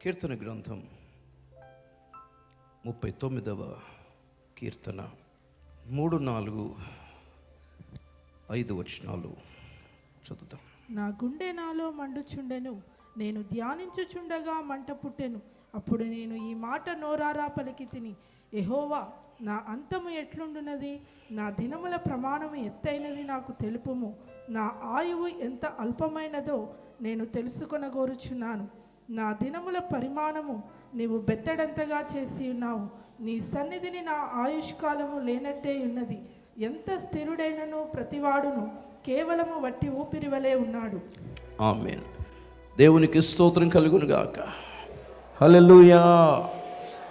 కీర్తన గ్రంథం 39వ కీర్తన 3, 4, 5 వచనాలు చదువుతాం. నా గుండె నాలో మండుచుండెను, నేను ధ్యానించుచుండగా మంట పుట్టెను. అప్పుడు నేను ఈ మాట నోరారా పలికి తిని, యెహోవా, నా అంతము ఎట్లుండునది? నా దినముల ప్రమాణము ఎత్తైనది నాకు తెలుపుము. నా ఆయువు ఎంత అల్పమైనదో నేను తెలుసుకొనగోరుచున్నాను. నా దినముల పరిమాణము నీవు బెత్తడంతగా చేసి ఉన్నావు. నీ సన్నిధిని నా ఆయుష్కాలము లేనట్టే ఉన్నది. ఎంత స్థిరుడైనను ప్రతివాడును కేవలము వట్టి ఊపిరి వలె ఉన్నాడు. ఆమేన్. దేవునికి స్తోత్రం కలుగును గాక. హల్లెలూయా,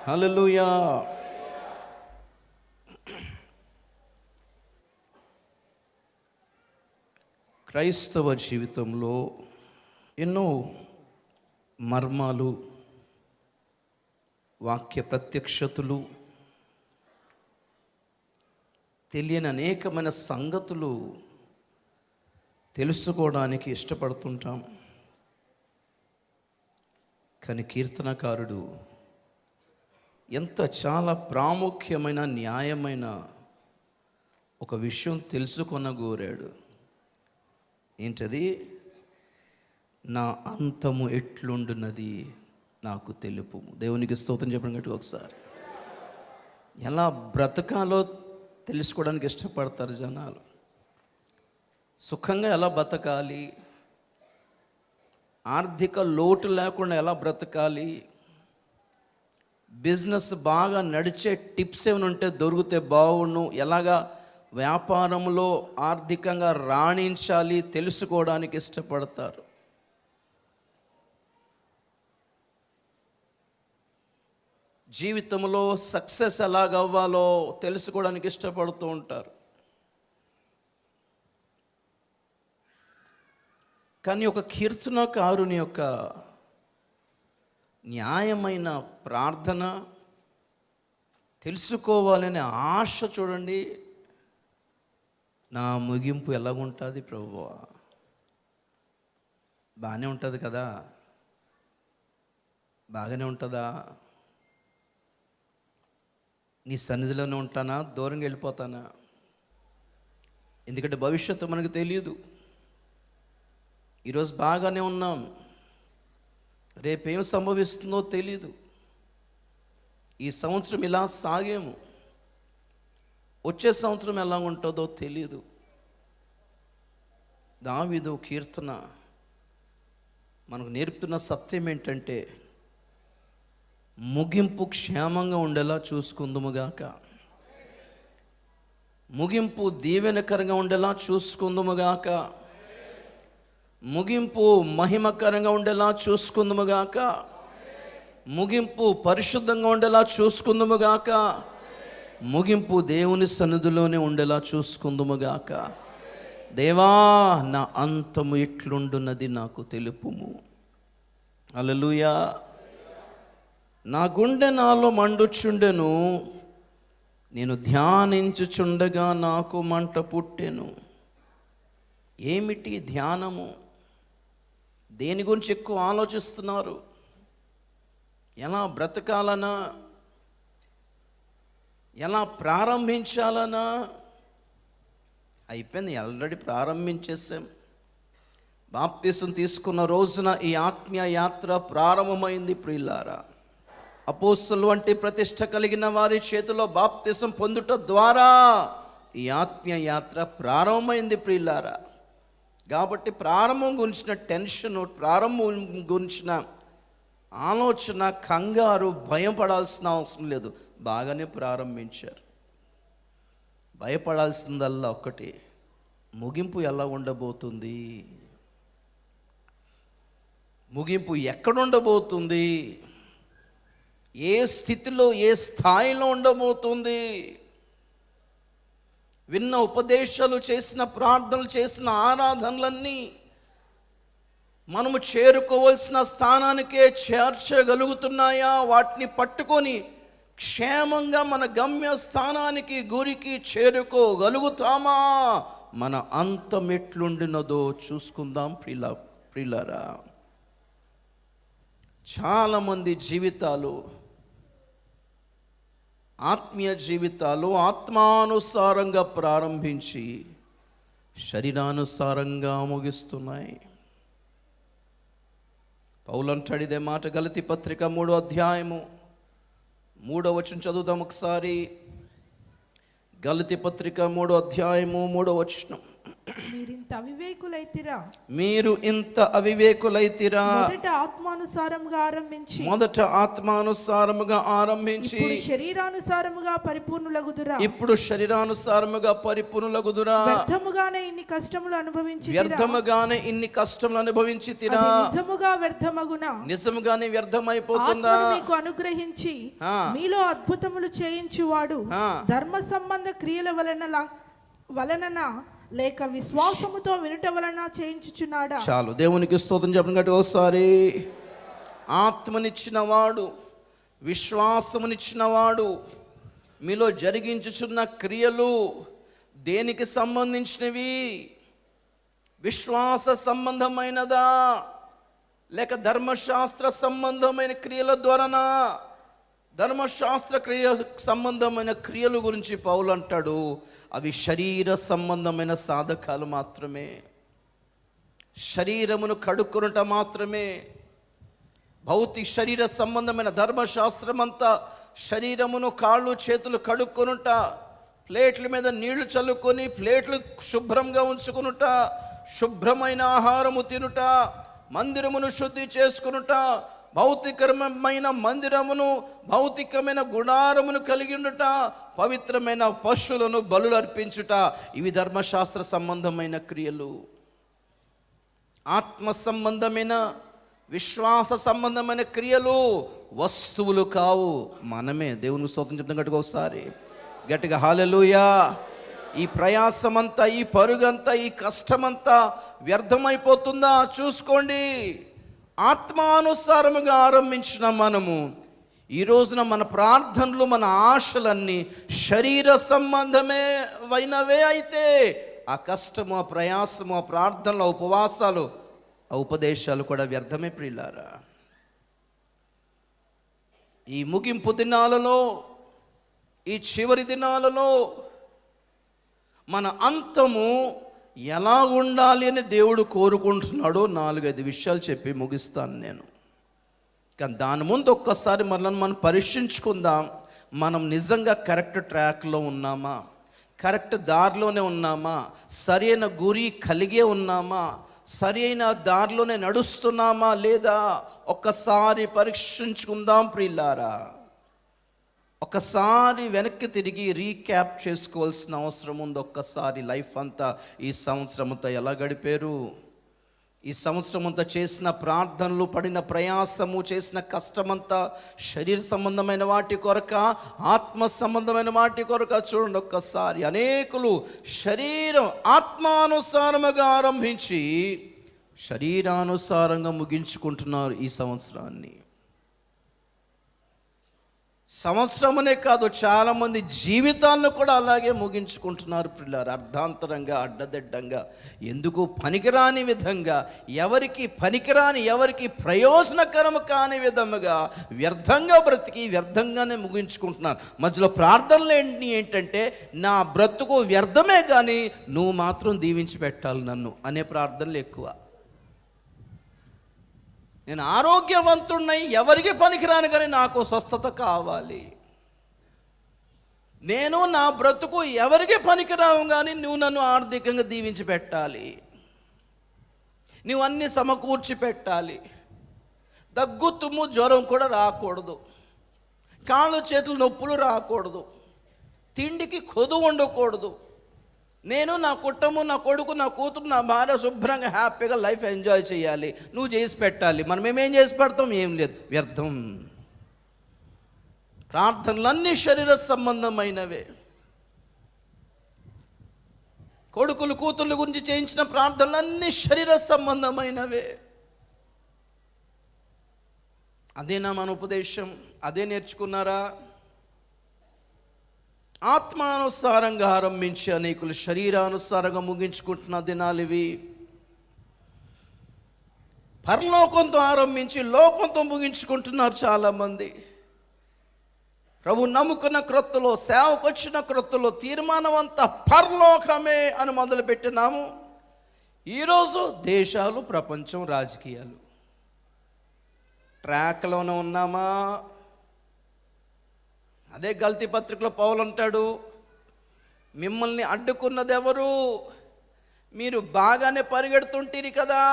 హల్లెలూయా. క్రైస్తవ జీవితంలో ఎన్నో మర్మాలు, వాక్య ప్రత్యక్షతలు, తెలియని అనేకమైన సంగతులు తెలుసుకోవడానికి ఇష్టపడుతుంటాం. కానీ కీర్తనకారుడు చాలా ప్రాముఖ్యమైన, న్యాయమైన ఒక విషయం తెలుసుకొనగోరాడు. ఏంటది? నా అంతము ఎట్లుండున్నది నాకు తెలుపుము. దేవునికి స్తోత్రం చెప్పడం గట్టి ఒకసారి. ఎలా బ్రతకాలో తెలుసుకోవడానికి ఇష్టపడతారు జనాలు. సుఖంగా ఎలా బ్రతకాలి, ఆర్థిక లోటు లేకుండా ఎలా బ్రతకాలి, బిజినెస్ బాగా నడిచే టిప్స్ ఏమైనా ఉంటే దొరికితే బాగుండు, ఎలాగా వ్యాపారంలో ఆర్థికంగా రాణించాలి తెలుసుకోవడానికి ఇష్టపడతారు. జీవితంలో సక్సెస్ ఎలాగవ్వాలో తెలుసుకోవడానికి ఇష్టపడుతూ ఉంటారు. కానీ ఒక కీర్తనకారుని యొక్క న్యాయమైన ప్రార్థన, తెలుసుకోవాలనే ఆశ చూడండి. నా ముగింపు ఎలాగుంటుంది ప్రభువా? బాగానే ఉంటుంది కదా? బాగానే ఉంటుందా? నీ సన్నిధిలోనే ఉంటానా, దూరంగా వెళ్ళిపోతానా? ఎందుకంటే భవిష్యత్తు మనకు తెలియదు. ఈరోజు బాగానే ఉన్నాం, రేపేం సంభవిస్తుందో తెలియదు. ఈ సంవత్సరం ఇలా సాగేము, వచ్చే సంవత్సరం ఎలా ఉంటుందో తెలియదు. దావీదు కీర్తన మనకు నేర్పుతున్న సత్యం ఏంటంటే, ముగింపు క్షేమంగా ఉండేలా చూసుకుందుముగాక, ముగింపు దీవెనకరంగా ఉండేలా చూసుకుందుముగాక, ముగింపు మహిమకరంగా ఉండేలా చూసుకుందుముగాక, ముగింపు పరిశుద్ధంగా ఉండేలా చూసుకుందుముగాక, ముగింపు దేవుని సన్నిధిలోనే ఉండేలా చూసుకుందుముగాక. దేవా, నా అంతము ఎట్లుండున్నది నాకు తెలుపుము. హల్లెలూయా. నా గుండె నాలో మండుచుండెను, నేను ధ్యానించుచుండగా నాకు మంట పుట్టెను. ఏమిటి ధ్యానము? దేని గురించి ఎక్కువ ఆలోచిస్తున్నారు? ఎలా బ్రతకాలనా, ఎలా ప్రారంభించాలనా? అయిపోయింది, ఆల్రెడీ ప్రారంభించేసాం. బాప్తిసం తీసుకున్న రోజున ఈ ఆత్మీయ యాత్ర ప్రారంభమైంది ప్రియులారా. అపోస్తలుల వంటి ప్రతిష్ట కలిగిన వారి చేతిలో బాప్తిసం పొందుట ద్వారా ఈ ఆత్మీయ యాత్ర ప్రారంభమైంది ప్రియులారా. కాబట్టి ప్రారంభం గురించిన టెన్షన్, ప్రారంభం గురించిన ఆలోచన, కంగారు, భయం పడాల్సిన అవసరం లేదు. బాగానే ప్రారంభించారు. భయపడాల్సిందల్లా ఒక్కటి, ముగింపు ఎలా ఉండబోతుంది, ముగింపు ఎక్కడుండబోతుంది, ఏ స్థితిలో, ఏ స్థాయిలో ఉండబోతుంది. విన్న ఉపదేశాలు, చేసిన ప్రార్థనలు, చేసిన ఆరాధనలన్నీ మనము చేరుకోవాల్సిన స్థానానికే చేర్చగలుగుతున్నాయా? వాటిని పట్టుకొని క్షేమంగా మన గమ్య స్థానానికి, గురికి చేరుకోగలుగుతామా? మన అంతం ఎట్లుండినదో చూసుకుందాం ప్రియులారా. చాలామంది జీవితాలు, ఆత్మీయ జీవితాలు ఆత్మానుసారంగా ప్రారంభించి శరీరానుసారంగా ముగిస్తున్నాయి. పౌలు అంటాడు ఇదే మాట గలతీ పత్రిక 3వ అధ్యాయము 3వ వచనం చదువుదాం ఒకసారి. గలతీ పత్రిక 3వ అధ్యాయము 3వ వచనం. మీరు ఇంత అవివేకులైతిరా, మొదట ఆత్మానుసారముగా ఆరంభించి శరీరానుసారముగా పరిపూర్ణులగుదురా. వ్యర్థముగానే ఇన్ని కష్టములు అనుభవించితిరా. నిజముగానే వ్యర్థమైపోతుందా? మీకు అనుగ్రహించి మీలో అద్భుతములు చేయించువాడు ధర్మ సంబంధ క్రియల వలన లేక విశ్వాసముతో వినుట వలన చేయించుచున్నాడా? చాలు, దేవునికి స్తోత్రం చెప్పినట్టు ఒకసారి. ఆత్మనిచ్చినవాడు, విశ్వాసమునిచ్చినవాడు మీలో జరిగించుచున్న క్రియలు దేనికి సంబంధించినవి? విశ్వాస సంబంధమైనదా లేక ధర్మశాస్త్ర సంబంధమైన క్రియల ద్వారానా? ధర్మశాస్త్ర క్రియ సంబంధమైన క్రియల గురించి పౌలు అంటాడు అవి శరీర సంబంధమైన సాధకాలు మాత్రమే, శరీరమును కడుక్కునుట మాత్రమే. భౌతిక శరీర సంబంధమైన ధర్మశాస్త్రం అంతా శరీరమును కాళ్ళు చేతులు కడుక్కునుట, ప్లేట్ల మీద నీళ్లు చల్లుకొని ప్లేట్లు శుభ్రంగా ఉంచుకునుట, శుభ్రమైన ఆహారము తినుట, మందిరమును శుద్ధి చేసుకునుట, భౌతికమైన మందిరమును భౌతికమైన గుడారమును కలిగి ఉండుట, పవిత్రమైన పశువులను బలులు అర్పించుట, ఇవి ధర్మశాస్త్ర సంబంధమైన క్రియలు. ఆత్మ సంబంధమైన విశ్వాస సంబంధమైన క్రియలు వస్తువులు కావు, మనమే. దేవునికి స్తోత్రం చెప్తాం గట్టిగా ఒకసారి, గట్టిగా హల్లెలూయా. ఈ ప్రయాసమంతా, ఈ పరుగంతా, ఈ కష్టమంతా వ్యర్థమైపోతుందా? చూసుకోండి. ఆత్మానుసారముగా ఆరంభించిన మనము ఈ రోజున మన ప్రార్థనలు, మన ఆశలన్నీ శరీర సంబంధమే అయినవే అయితే ఆ కష్టము, ఆ ప్రయాసము, ఆ ప్రార్థనలు, ఆ ఉపవాసాలు, ఆ ఉపదేశాలు కూడా వ్యర్థమే ప్రియులారా. ఈ ముగింపు దినాలలో, ఈ చివరి దినాలలో మన అంతము ఎలా ఉండాలి అని దేవుడు కోరుకుంటున్నాడో 4-5 విషయాలు చెప్పి ముగిస్తాను నేను. కానీ దాని ముందు ఒక్కసారి మనల్ని మనం పరీక్షించుకుందాం. మనం నిజంగా కరెక్ట్ ట్రాక్లో ఉన్నామా? కరెక్ట్ దారిలోనే ఉన్నామా? సరైన గురి కలిగే ఉన్నామా? సరైన దారిలోనే నడుస్తున్నామా లేదా? ఒక్కసారి పరీక్షించుకుందాం ప్రియులారా. ఒకసారి వెనక్కి తిరిగి రీక్యాప్ చేసుకోవాల్సిన అవసరం ఉంది. ఒక్కసారి లైఫ్ అంతా, ఈ సంవత్సరం అంతా ఎలా గడిపారు? ఈ సంవత్సరం అంతా చేసిన ప్రార్థనలు, పడిన ప్రయాసము, చేసిన కష్టమంతా శరీర సంబంధమైన వాటి కొరక, ఆత్మ సంబంధమైన వాటి కొరక? చూడండి ఒక్కసారి. అనేకులు శరీరం ఆత్మానుసారముగా ఆరంభించి శరీరానుసారంగా ముగించుకుంటున్నారు ఈ సంవత్సరాన్ని. సంవత్సరమనే కాదు, చాలామంది జీవితాలను కూడా అలాగే ముగించుకుంటున్నారు పిల్లలు. అర్ధాంతరంగా, అడ్డదిడ్డంగా, ఎందుకు పనికిరాని విధంగా, ఎవరికి పనికిరాని, ఎవరికి ప్రయోజనకరము కాని విధముగా వ్యర్థంగా బ్రతికి వ్యర్థంగానే ముగించుకుంటున్నారు. మధ్యలో ప్రార్థనలు ఏంటంటే, నా బ్రతుకు వ్యర్థమే కానీ నువ్వు మాత్రం దీవించి పెట్టాలి నన్ను అనే ప్రార్థనలు ఎక్కువ. నేను ఆరోగ్యవంతుడినై ఎవరికి పనికిరాను కానీ నాకు స్వస్థత కావాలి. నేను నా బ్రతుకు ఎవరికి పనికిరావు కానీ నువ్వు నన్ను ఆర్థికంగా దీవించి పెట్టాలి, నువ్వు అన్నీ సమకూర్చి పెట్టాలి. దగ్గు, తుమ్ము, జ్వరం కూడా రాకూడదు, కాళ్ళు చేతులు నొప్పులు రాకూడదు, తిండికి కొదువు ఉండకూడదు. నేను, నా కుటుంబం, నా కొడుకు, నా కూతురు, నా భార్య శుభ్రంగా హ్యాపీగా లైఫ్ ఎంజాయ్ చేయాలి, నువ్వు చేసి పెట్టాలి. మనం ఏమేం చేసి పెడతాం? ఏం లేదు, వ్యర్థం. ప్రార్థనలన్నీ శరీర సంబంధమైనవే. కొడుకులు, కూతుర్ల గురించి చేయించిన ప్రార్థనలన్నీ శరీర సంబంధమైనవే. అదేనా మన ఉపదేశం? అదే నేర్చుకున్నారా? ఆత్మానుసారంగా ఆరంభించి అనేకులు శరీరానుసారంగా ముగించుకుంటున్న దినాలు ఇవి. పరలోకంతో ఆరంభించి లోకంతో ముగించుకుంటున్నారు చాలామంది. ప్రభు నమ్ముకున్న క్రొత్తలో, సేవకు వచ్చిన క్రొత్తలో తీర్మానం అంతా పరలోకమే అని మొదలుపెట్టినాము. ఈరోజు దేశాలు, ప్రపంచం, రాజకీయాలు ట్రాక్లోనే ఉన్నామా? అదే గల్తీ పత్రికలో పౌలు అంటాడు, మిమ్మల్ని అడ్డుకున్నది ఎవరు? మీరు బాగానే పరిగెడుతుంటీరి కదా,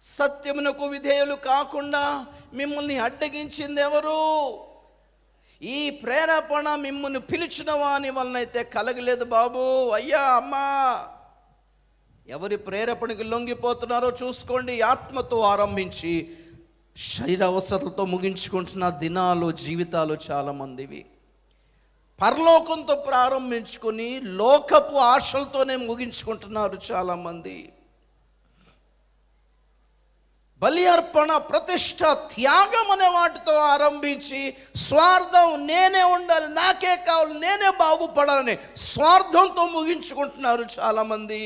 సత్యమునకు విధేయులు కాకుండా మిమ్మల్ని అడ్డగించింది ఎవరు? ఈ ప్రేరేపణ మిమ్మల్ని పిలిచిన వాని వలనైతే కలగలేదు బాబు. అయ్యా అమ్మా, ఎవరి ప్రేరేపణకి లొంగిపోతున్నారో చూసుకోండి. ఆత్మతో ఆరంభించి శరీర అవసరాలతో ముగించుకుంటున్న దినాలు, జీవితాలు చాలామందివి. పరలోకంతో ప్రారంభించుకొని లోకపు ఆశలతోనే ముగించుకుంటున్నారు చాలామంది. బలి అర్పణ, ప్రతిష్ట, త్యాగం అనే వాటితో ఆరంభించి స్వార్థం, నేనే ఉండాలి, నాకే కావాలి, నేనే బాగుపడాలని స్వార్థంతో ముగించుకుంటున్నారు చాలామంది.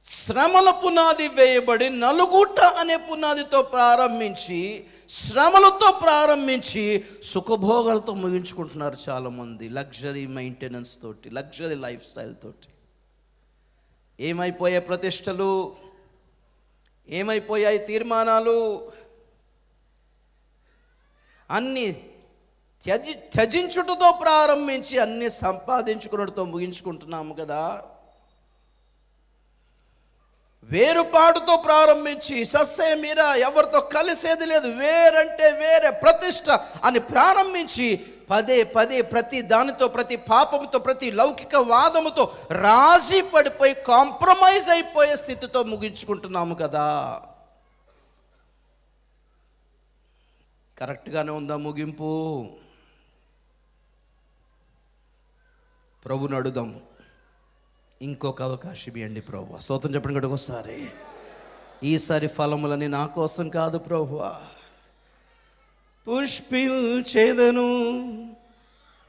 శ్రమల పునాది వేయబడి నలుగుట అనే పునాదితో ప్రారంభించి, శ్రమలతో ప్రారంభించి సుఖభోగాలతో ముగించుకుంటున్నారు చాలామంది. లగ్జరీ మెయింటెనెన్స్ తోటి, లగ్జరీ లైఫ్ స్టైల్ తోటి. ఏమైపోయాయి ప్రతిష్టలు? ఏమైపోయాయి తీర్మానాలు? అన్నీ త్యజించుటతో ప్రారంభించి అన్నీ సంపాదించుకున్నట్టుతో ముగించుకుంటున్నాము కదా. వేరుపాటుతో ప్రారంభించి సస్సే మీరా, ఎవరితో కలిసేది లేదు, వేరంటే వేరే, ప్రతిష్ట అని ప్రారంభించి పదే పదే ప్రతి దానితో, ప్రతి పాపంతో, ప్రతి లౌకిక వాదముతో రాజీ పడిపోయి కాంప్రమైజ్ అయిపోయే స్థితితో ముగించుకుంటున్నాము కదా. కరెక్ట్గానే ఉందా ముగింపు? ప్రభుని అడుగుదాం, ఇంకొక అవకాశం ఇవ్వండి ప్రభువా. స్తోత్రం చెప్పండి కూడా ఒకసారి. ఈసారి ఫలములని నా కోసం కాదు ప్రభువా, పుష్పించేదను,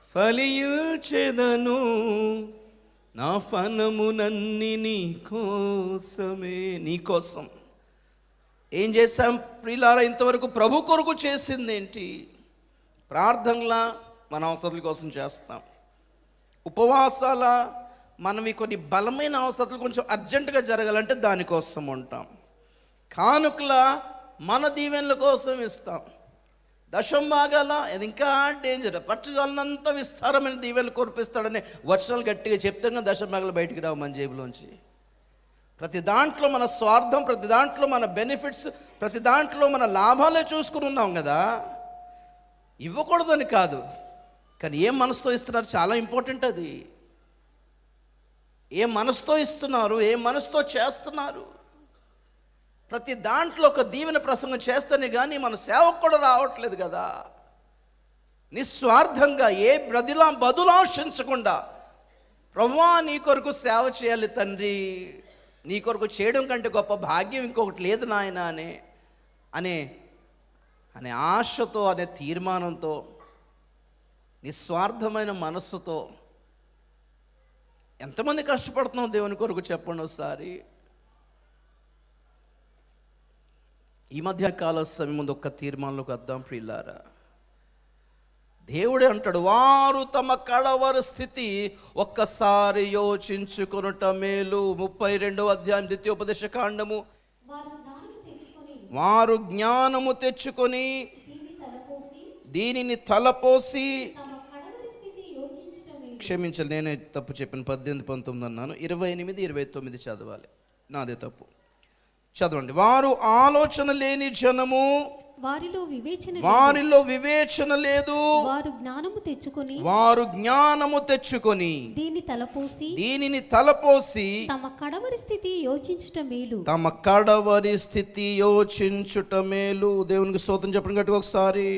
ఫలించేదను, నా ఫలమునన్ని నీ కోసమే. నీ కోసం ఏం చేశాం ప్రియులారా? ఇంతవరకు ప్రభు కొరకు చేసింది ఏంటి? ప్రార్థనలా మన అవసరాల కోసం చేస్తాం, ఉపవాసాల మనవి కొన్ని బలమైన అవసరాలు కొంచెం అర్జెంటుగా జరగాలంటే దానికోసం ఉంటాం, కానుకల మన దీవెనల కోసం ఇస్తాం, దశం భాగాల అది ఇంకా డేంజర్, పట్టుదలనంత విస్తారమైన దీవెనలు కురిపిస్తాడని వర్షాలు గట్టిగా చెప్తాం. దశం భాగాలు బయటికి రావు మన జేబులోంచి. ప్రతి దాంట్లో మన స్వార్థం, ప్రతి దాంట్లో మన బెనిఫిట్స్, ప్రతి దాంట్లో మన లాభాలే చూసుకుని ఉన్నాం కదా. ఇవ్వకూడదని కాదు, కానీ ఏ మనసుతో ఇస్తున్నారు చాలా ఇంపార్టెంట్. అది ఏ మనసుతో ఇస్తున్నారు, ఏ మనసుతో చేస్తున్నారు. ప్రతి దాంట్లో ఒక దీవెన ప్రసంగం చేస్తేనే కానీ మన సేవకు కూడా రావట్లేదు కదా. నిస్వార్థంగా ఏ బదులాశించకుండా, ప్రభువా నీ కొరకు సేవ చేయాలి తండ్రి, నీ కొరకు చేయడం కంటే గొప్ప భాగ్యం ఇంకొకటి లేదు నాయన అనే ఆశతో, అనే తీర్మానంతో, నిస్వార్థమైన మనస్సుతో ఎంతమంది కష్టపడుతున్నాం దేవుని కొరకు చెప్పండి ఒకసారి. ఈ మధ్య కాల సమయం ముందు ఒక్క తీర్మానంలోకి వద్దాం ప్రియులారా. దేవుడే అంటాడు, వారు తమ కడవరి స్థితి ఒక్కసారి యోచించుకొనుట మేలు. 32వ అధ్యాయం ద్వితీయోపదేశ కాండము. వారు జ్ఞానము తెచ్చుకొని దీనిని తలపోసి, క్షమించాలి నేనే తప్పు చెప్పాను, 18, 19 అన్నాను, 28, 29 చదవాలి, నాదే తప్పు. చదవండి. వారు ఆలోచన లేని జనము, వారిలో వివేచన లేదు, వారు జ్ఞానము తెచ్చుకొని దీనిని తలపోసి తమ కడవరి స్థితి యోచించుట మేలు. దేవునికి స్తోత్రం చెప్పండి గట్టిగా ఒకసారి,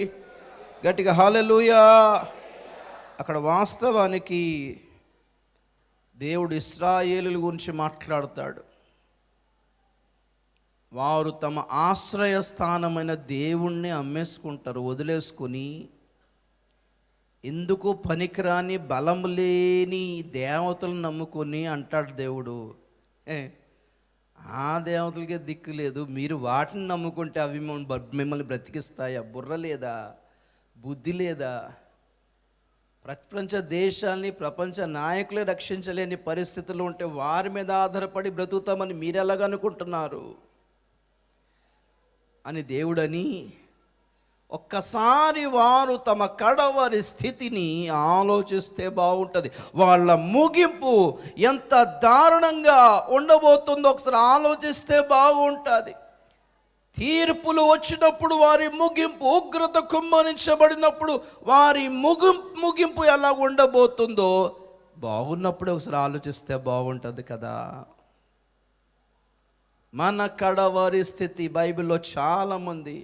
గట్టిగా హల్లెలూయా. అక్కడ వాస్తవానికి దేవుడు ఇశ్రాయేలుల గురించి మాట్లాడతాడు. వారు తమ ఆశ్రయ స్థానమైన దేవుణ్ణి అమ్మేసుకుంటారు, వదిలేసుకొని ఎందుకు పనికిరాని బలం లేని దేవతలను నమ్ముకొని అంటాడు దేవుడు, ఆ దేవతలకే దిక్కు లేదు, మీరు వాటిని నమ్ముకుంటే అవి మిమ్మల్ని బ్రతికిస్తాయా? బుర్ర లేదా? బుద్ధి లేదా? ప్రపంచ దేశాల్ని ప్రపంచ నాయకులే రక్షించలేని పరిస్థితులు ఉంటే వారి మీద ఆధారపడి బ్రతుకుతామని మీరు ఎలాగనుకుంటున్నారు అని దేవుడని ఒక్కసారి వారు తమ కడవరి స్థితిని ఆలోచిస్తే బాగుంటుంది. వాళ్ళ ముగింపు ఎంత దారుణంగా ఉండబోతుందో ఒకసారి ఆలోచిస్తే బాగుంటుంది. తీర్పులు వచ్చినప్పుడు వారి ముగింపు, ఉగ్రత కుమ్మరించబడినప్పుడు వారి ముగింపు ఎలా ఉండబోతుందో బాగున్నప్పుడు ఒకసారి ఆలోచిస్తే బాగుంటుంది కదా. మన కడవరి స్థితి, బైబిల్లో చాలామంది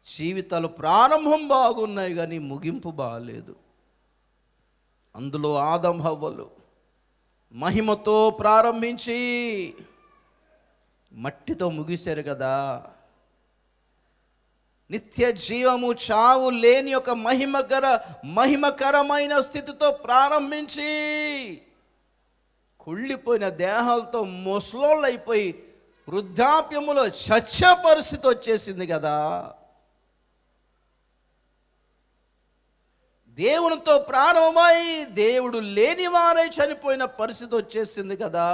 జీవితాలు ప్రారంభం బాగున్నాయి కానీ ముగింపు బాగలేదు. అందులో ఆదం హవ్వలు మహిమతో ప్రారంభించి మట్టితో ముగిశారు కదా. నిత్య జీవము, చావు లేని ఒక మహిమకరమైన స్థితితో ప్రారంభించి కుళ్ళిపోయిన దేహాలతో ముసలోళ్ళు అయిపోయి వృద్ధాప్యములో చచ్చే పరిస్థితి వచ్చేసింది కదా. దేవునితో ప్రారంభమై దేవుడు లేని వారై చనిపోయిన పరిస్థితి వచ్చేసింది కదా.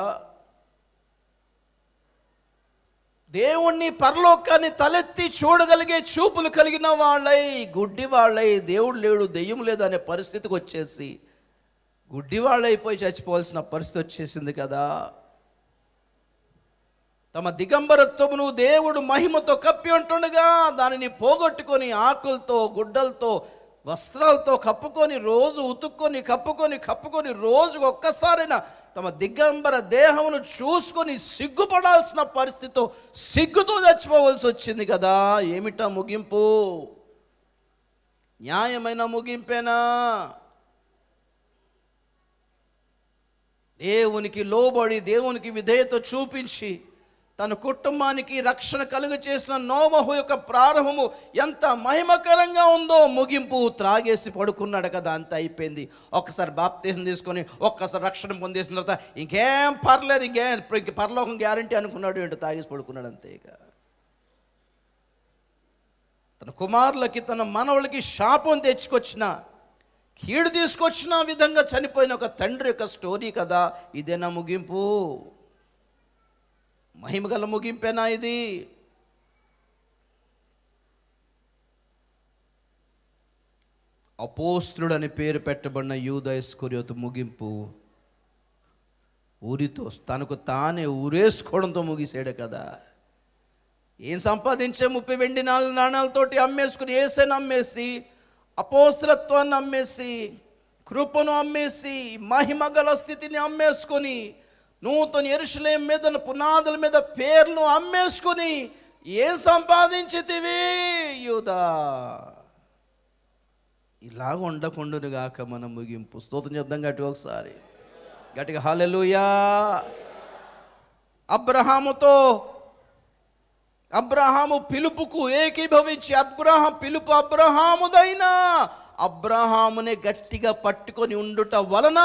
దేవుణ్ణి, పరలోకాన్ని తలెత్తి చూడగలిగే చూపులు కలిగిన వాళ్ళై గుడ్డి వాళ్ళై దేవుడు లేడు, దెయ్యం లేదు అనే పరిస్థితికి వచ్చేసి గుడ్డి వాళ్ళైపోయి చచ్చిపోవాల్సిన పరిస్థితి వచ్చేసింది కదా. తమ దిగంబరత్వమును దేవుడు మహిమతో కప్పి ఉంటుండగా దానిని పోగొట్టుకొని ఆకులతో, గుడ్డలతో, వస్త్రాలతో కప్పుకొని రోజు ఉతుక్కొని కప్పుకొని రోజుకు ఒక్కసారైనా తమ దిగంబర దేహమును చూసుకొని సిగ్గుపడాల్సిన పరిస్థితితో సిగ్గుతో చచ్చిపోవలసి వచ్చింది కదా. ఏమిటా ముగింపు? న్యాయమైన ముగింపేనా? దేవునికి లోబడి దేవునికి విధేయత చూపించి తన కుటుంబానికి రక్షణ కలుగు చేసిన నోవహు యొక్క ప్రారంభము ఎంత మహిమకరంగా ఉందో, ముగింపు త్రాగేసి పడుకున్నాడు కదా, అంత అయిపోయింది. ఒక్కసారి బాప్తీసం తీసుకొని ఒక్కసారి రక్షణ పొందేసిన తర్వాత ఇంకేం పర్లేదు, ఇంక పరలోకం గ్యారంటీ అనుకున్నాడు. ఏంటో తాగేసి పడుకున్నాడు అంతే. ఇక తన కుమారులకి, తన మనవులకి శాపం తెచ్చుకొచ్చిన, కీడు తీసుకొచ్చిన విధంగా చనిపోయిన ఒక తండ్రి యొక్క స్టోరీ కదా. ఇదేనా ముగింపు? మహిమగల ముగింపేనా ఇది? అపోస్తలుడు అని పేరు పెట్టబడిన యూదా ఇస్కరియోతు ముగింపు ఊరితో, తనకు తానే ఊరేసుకోవడంతో ముగిసాడు కదా. ఏం సంపాదించే 30 వెండి నాణాలతోటి అమ్మేసుకుని యేసుని అమ్మేసి, అపోస్తలత్వాన్ని అమ్మేసి, కృపను అమ్మేసి, మహిమగల స్థితిని అమ్మేసుకొని, నూతన యెరూషలేము మీద పునాదుల మీద పేర్లు అమ్మేసుకొని ఏం సంపాదించితివి యూదా? ఇలాగ ఉండకుండును గాక మన ముగింపు. స్తోత్రం చెప్దాం గట్టిగా ఒకసారి, గట్టిగా హల్లెలూయా. అబ్రహాము పిలుపుకు ఏకీభవించి, పిలుపు అబ్రహాముదైనా అబ్రహామునే గట్టిగా పట్టుకొని ఉండుట వలన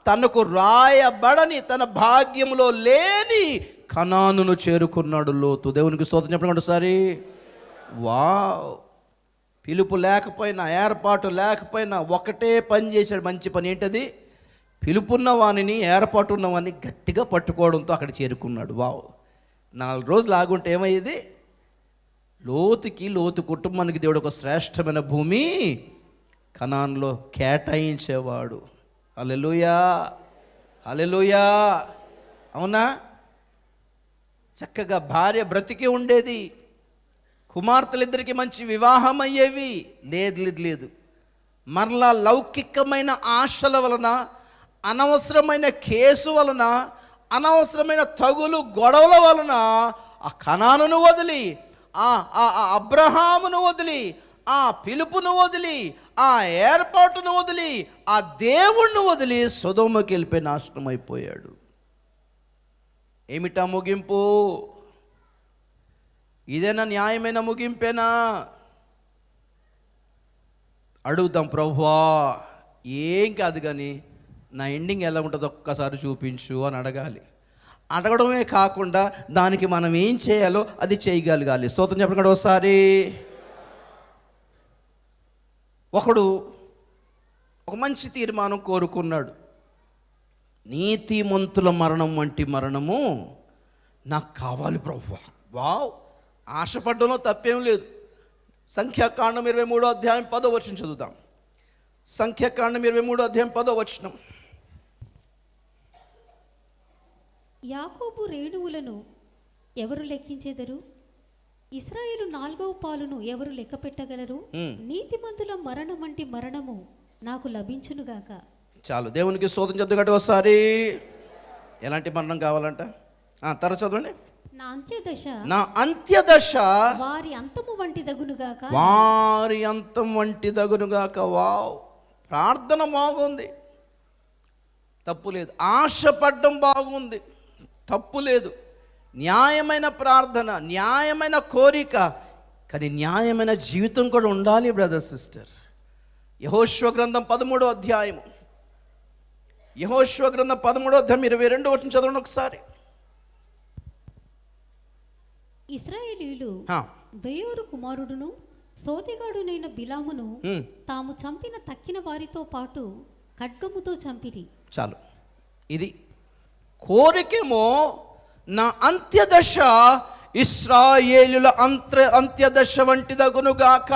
తనకు రాయబడని, తన భాగ్యములో లేని కనానును చేరుకున్నాడు లోతు. దేవునికి స్తోత్రం చెప్పండి ఒకసారి. వావ్! పిలుపు లేకపోయినా, ఏర్పాటు లేకపోయినా ఒకటే పని చేశాడు, మంచి పని. ఏంటది? పిలుపున్న వాణిని, ఏర్పాటు ఉన్నవాడిని గట్టిగా పట్టుకోవడంతో అక్కడ చేరుకున్నాడు. వావ్! 4 రోజులు ఆగుంటే ఏమయ్యేది? లోతు కుటుంబానికి దేవుడు ఒక శ్రేష్టమైన భూమి కనాన్లో కేటాయించేవాడు. హల్లెలూయా, హల్లెలూయా. అవునా? చక్కగా భార్య బ్రతికి ఉండేది, కుమార్తెలిద్దరికి మంచి వివాహం అయ్యేవి. లేదు. మరలా లౌకికమైన ఆశల వలన, అనవసరమైన కేసు వలన, అనవసరమైన తగులు గొడవల వలన ఆ కనానును వదిలి, ఆ అబ్రహామును వదిలి, ఆ పిలుపును వదిలి, ఆ ఏర్పాటును వదిలి, ఆ దేవుణ్ణి వదిలి సొదొమకి వెళ్ళిపోయి నాశనం అయిపోయాడు. ఏమిటా ముగింపు? ఇదేనా న్యాయమైన ముగింపేనా? అడుగుదాం, ప్రభువా ఏం కాదు కానీ నా ఎండింగ్ ఎలా ఉంటుందో ఒక్కసారి చూపించు అని అడగాలి. అడగడమే కాకుండా దానికి మనం ఏం చేయాలో అది చేయగలగాలి. స్తోత్రం చెప్పండి ఒకసారి. ఒకడు ఒక మంచి తీర్మానం కోరుకున్నాడు. నీతిమంతుల మరణం వంటి మరణము నాకు కావాలి ప్రభువా. వావ్, ఆశపడ్డంలో తప్పేం లేదు. సంఖ్యాకాండం 23వ అధ్యాయం 10వ వచనం చదువుదాం. సంఖ్యాకాండం 23వ అధ్యాయం 10వ వచనం. యాకోబు రేణువులను ఎవరు లెక్కించెదరు? ఇశ్రాయేలు 4వ పాలును ఎవరు లెక్క పెట్టగలరు? నీతిమంతుల మరణం వంటి మరణము నాకు లభించునుగాక. చాలు, దేవునికి స్తోత్రం చెప్తాం కాబట్టి ఒకసారి. ఎలాంటి మరణం కావాలంట? తర్వాత చదవండి. నా అంత్యదశ వారి అంతము వంటి దగునుగాక. వారి అంతం వంటి దగునుగాక. వావ్, ప్రార్థన బాగుంది, తప్పు లేదు. ఆశపడ్డం బాగుంది, తప్పు లేదు. న్యాయమైన ప్రార్థన, న్యాయమైన కోరిక, కానీ న్యాయమైన జీవితం కూడా ఉండాలి బ్రదర్ సిస్టర్. యెహోషువ గ్రంథం 13వ అధ్యాయము, యెహోషువ గ్రంథం 13వ అధ్యాయం 22వ వచనం చదవండి ఒకసారి. ఇశ్రాయేలీయులు బెయోరు కుమారుడును సోదెగాడునైన బిలామును తాము చంపిన తక్కిన వారితో పాటు ఖడ్గముతో చంపిరి. చాలు, ఇది కోరికేమో నా అంత్యదశ ఇశ్రాయేలుల అంత్యదశ వంటిదగునుగాక,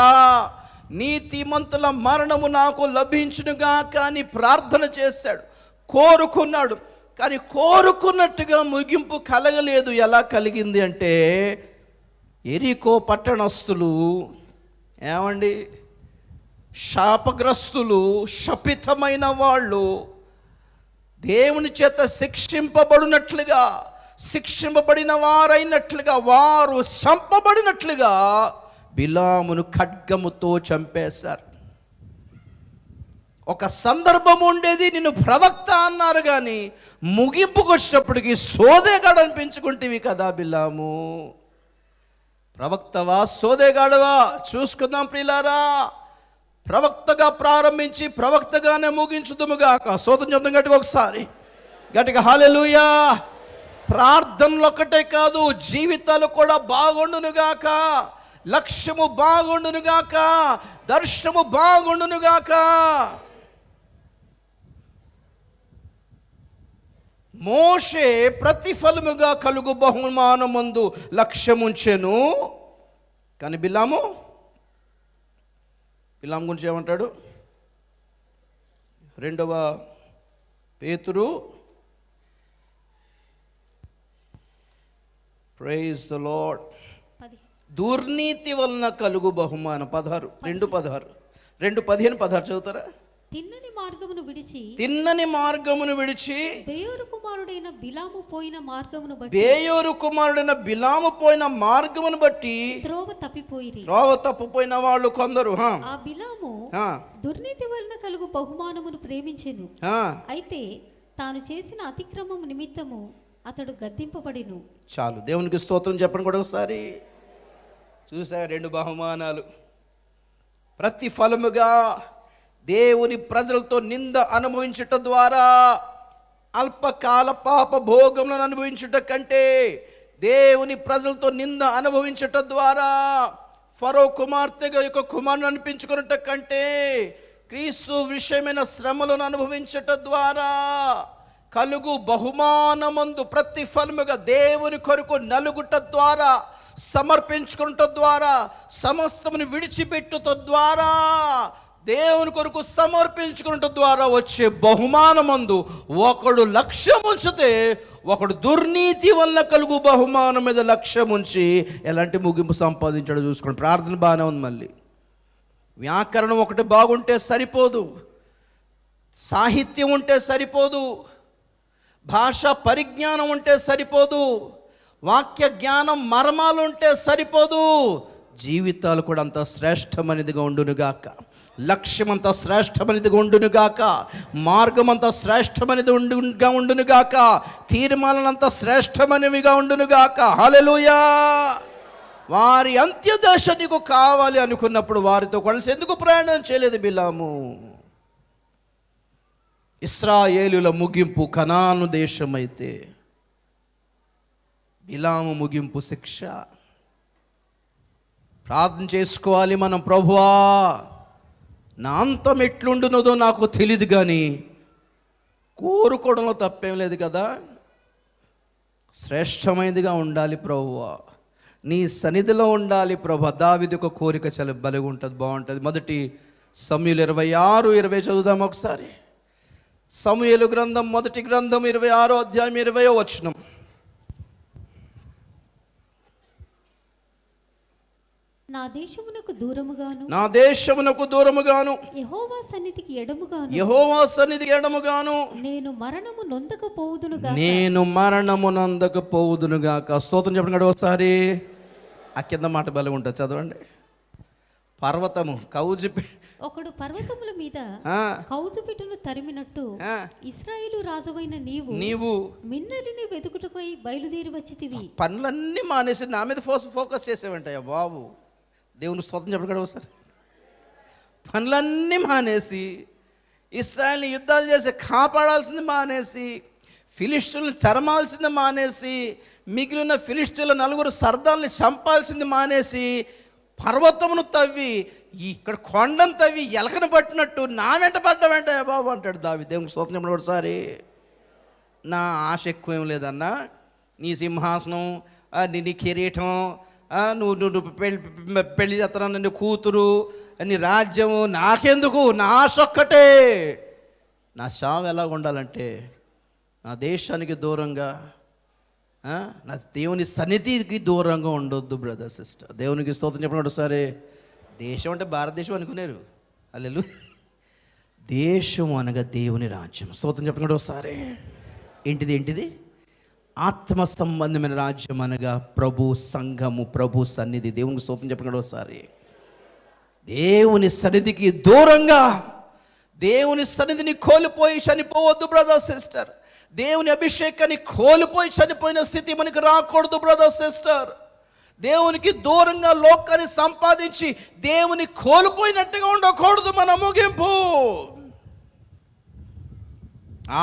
నీతిమంతుల మరణము నాకు లభించునుగాక అని ప్రార్థన చేశాడు, కోరుకున్నాడు. కానీ కోరుకున్నట్టుగా ముగింపు కలగలేదు. ఎలా కలిగింది అంటే, ఎరికో పట్టణస్థులు ఏమండి, శాపగ్రస్తులు, శపితమైన వాళ్ళు దేవుని చేత శిక్షింపబడినట్లుగా, శిక్షింపబడిన వారైనట్లుగా, వారు చంపబడినట్లుగా బిలామును ఖడ్గముతో చంపేశారు. ఒక సందర్భం ఉండేది, నిన్ను ప్రవక్త అన్నారు, కానీ ముగింపుకు వచ్చేటప్పటికి సోదేగాడు అనిపించుకుంటేవి కదా బిలాము. ప్రవక్తవా సోదేగాడవా చూసుకుందాం ప్రియులారా. ప్రవక్తగా ప్రారంభించి ప్రవక్తగానే ముగించుదుముగాక. స్తోత్రం చెప్తాం గట్టిగా ఒకసారి, గట్టిగా హల్లెలూయా. ప్రార్థనలు ఒక్కటే కాదు, జీవితాలు కూడా బాగుండునుగాక, లక్ష్యము బాగుండునుగాక, దర్శనము బాగుండునుగాక. మోషే ప్రతిఫలముగా కలుగు బహుమానమందు లక్ష్యముంచెను, కానీ బిలాము గురించి ఏమంటాడు? 2వ పేతురు, ప్రైజ్ ద లార్డ్. దుర్నీతి వలన కలుగు బహుమానం 16, 2:16, 2:15-16 చదువుతారా? తిన్నని మార్గమును విడిచి బెయోరు కుమారుడైన బిలాము పోయిన మార్గమును బట్టి త్రోవ తప్పిపోయిన వాళ్ళు కొందరు. ఆ బిలాము దుర్నీతి వలన కలుగు బహుమానమును ప్రేమించెను, అయితే తాను చేసిన అతిక్రమము నిమిత్తము అతడు గద్దింపబడిను. చాలు, దేవునికి స్తోత్రం చెప్పండి కూడా ఒకసారి. చూసా, 2 బహుమానాలు. ప్రతిఫలముగా దేవుని ప్రజలతో నింద అనుభవించుట ద్వారా, అల్పకాల పాప భోగములను అనుభవించుట కంటే, దేవుని ప్రజలతో నింద అనుభవించుట ద్వారా, ఫరో కుమార్తెగా యొక్క కుమారుని అనిపించుకున్నట కంటే, క్రీస్తు విషయమైన శ్రమలను అనుభవించుట ద్వారా కలుగు బహుమానమందు ప్రతిఫలముగా దేవుని కొరకు నలుగుట ద్వారా, సమర్పించుకున్నట ద్వారా, సమస్తమును విడిచిపెట్టుట ద్వారా, దేవుని కొరకు సమర్పించుకున్నట ద్వారా వచ్చే బహుమానమందు ఒకడు లక్ష్యం ఉంచితే, ఒకడు దుర్నీతి వల్ల కలుగు బహుమానం మీద లక్ష్యం ఉంచి ఎలాంటి ముగింపు సంపాదించాడో చూసుకోండి. ప్రార్థన బాగానే ఉంది, మళ్ళీ వ్యాకరణం ఒకటి బాగుంటే సరిపోదు, సాహిత్యం ఉంటే సరిపోదు, భాషా పరిజ్ఞానం ఉంటే సరిపోదు, వాక్య జ్ఞానం మర్మాలు ఉంటే సరిపోదు. జీవితాలు కూడా అంత శ్రేష్టమైనదిగా ఉండునుగాక, లక్ష్యం అంత శ్రేష్టమైనదిగా ఉండునుగాక, మార్గం అంత శ్రేష్టమైనదిగా ఉండునుగాక, తీర్మానాలు అంత శ్రేష్టమైనవిగా ఉండునుగాక. హల్లెలూయా. వారి అంత్యదశ నీకు కావాలి అనుకున్నప్పుడు వారితో కలిసి ఎందుకు ప్రయాణం చేయలేదు బిలాము? ఇశ్రాయేలుల ముగింపు కనాను దేశమైతే బిలాము ముగింపు శిక్ష. ప్రార్థన చేసుకోవాలి మనం, ప్రభువా నా అంతం ఎట్లుండునదో నాకు తెలియదు కానీ కోరుకోవడంలో తప్పేం లేదు కదా, శ్రేష్టమైనదిగా ఉండాలి ప్రభువా, నీ సన్నిధిలో ఉండాలి ప్రభు. దావీదు ఒక కోరిక చాలా బలిగా ఉంటుంది, బాగుంటుంది. మొదటి సమూయేలు 26:20 చదువుదాం ఒకసారి. సమూయేలు గ్రంథం, మొదటి గ్రంథం 26వ అధ్యాయం 20వ వచనం. నా దేశమునకు దూరముగాను, నా దేశమునకు దూరముగాను, యెహోవా సన్నిధికి ఎడముగాను, యెహోవా సన్నిధికి ఎడముగాను నేను మరణము నొందకపోవుదునుగా, నేను మరణము నొందకపోవుదునుగాక. స్తోత్రం చెప్పండి ఒకసారి. ఆ కింద మాట బలం ఉంటుంది, చదవండి. పర్వతము కౌజు ఒకడు పర్వతముల మీద కౌజుపిట్టును తరిమినట్టు ఇశ్రాయేలు రాజువైన నీవు మిన్నలిని వెతుకుటకై బయలుదేరి వచ్చితివి. పనులన్నీ మానేసి నా మీద ఫోకస్ చేసేవంటయ్యా బాబు. దేవుని స్తోత్రం చెప్పండి ఒకసారి. పనులన్నీ మానేసి ఇశ్రాయేల్ని యుద్ధాలు చేసి కాపాడాల్సింది మానేసి, ఫిలిష్తులను తరమాల్సింది మానేసి, మిగిలిన ఫిలిష్తుల 4 సర్దాల్ని చంపాల్సింది మానేసి, పర్వతమును తవ్వి ఇక్కడ కొండను తవ్వి ఎలకను పట్టినట్టు నా వెంట పడ్డా బాబు అంటాడు దావీదు. దేవునికి స్తోత్రం చెప్పండి ఒకసారి. నా ఆశ ఎక్కువేం లేదన్నా, నీ సింహాసనం, నీ కిరీటం, నువ్వు పెళ్లి చేస్తాను, నీ కూతురు, నీ రాజ్యము నాకెందుకు, నా ఆశ ఒక్కటే. నా చావు ఎలాగ ఉండాలంటే నా దేశానికి దూరంగా, నా దేవుని సన్నిధికి దూరంగా ఉండొద్దు బ్రదర్ సిస్టర్. దేవునికి స్తోత్రం చెప్పండి ఒకసారి. దేశం అంటే భారతదేశం అనుకున్నారు, అల్లెలు. దేశం అనగా దేవుని రాజ్యం. స్తోత్రం చెప్పండి ఒకసారి. ఏంటిది? ఆత్మ సంబంధమైన రాజ్యం అనగా ప్రభు సంఘము, ప్రభు సన్నిధి. దేవునికి స్తోత్రం చెప్పండి ఒకసారి. దేవుని సన్నిధికి దూరంగా, దేవుని సన్నిధిని కోల్పోయి చనిపోవద్దు బ్రదర్ సిస్టర్. దేవుని అభిషేకాన్ని కోల్పోయి చనిపోయిన స్థితి మనకు రాకూడదు బ్రదర్ సిస్టర్. దేవునికి దూరంగా లోకాన్ని సంపాదించి దేవుని కోల్పోయినట్టుగా ఉండకూడదు మన ముగింపు.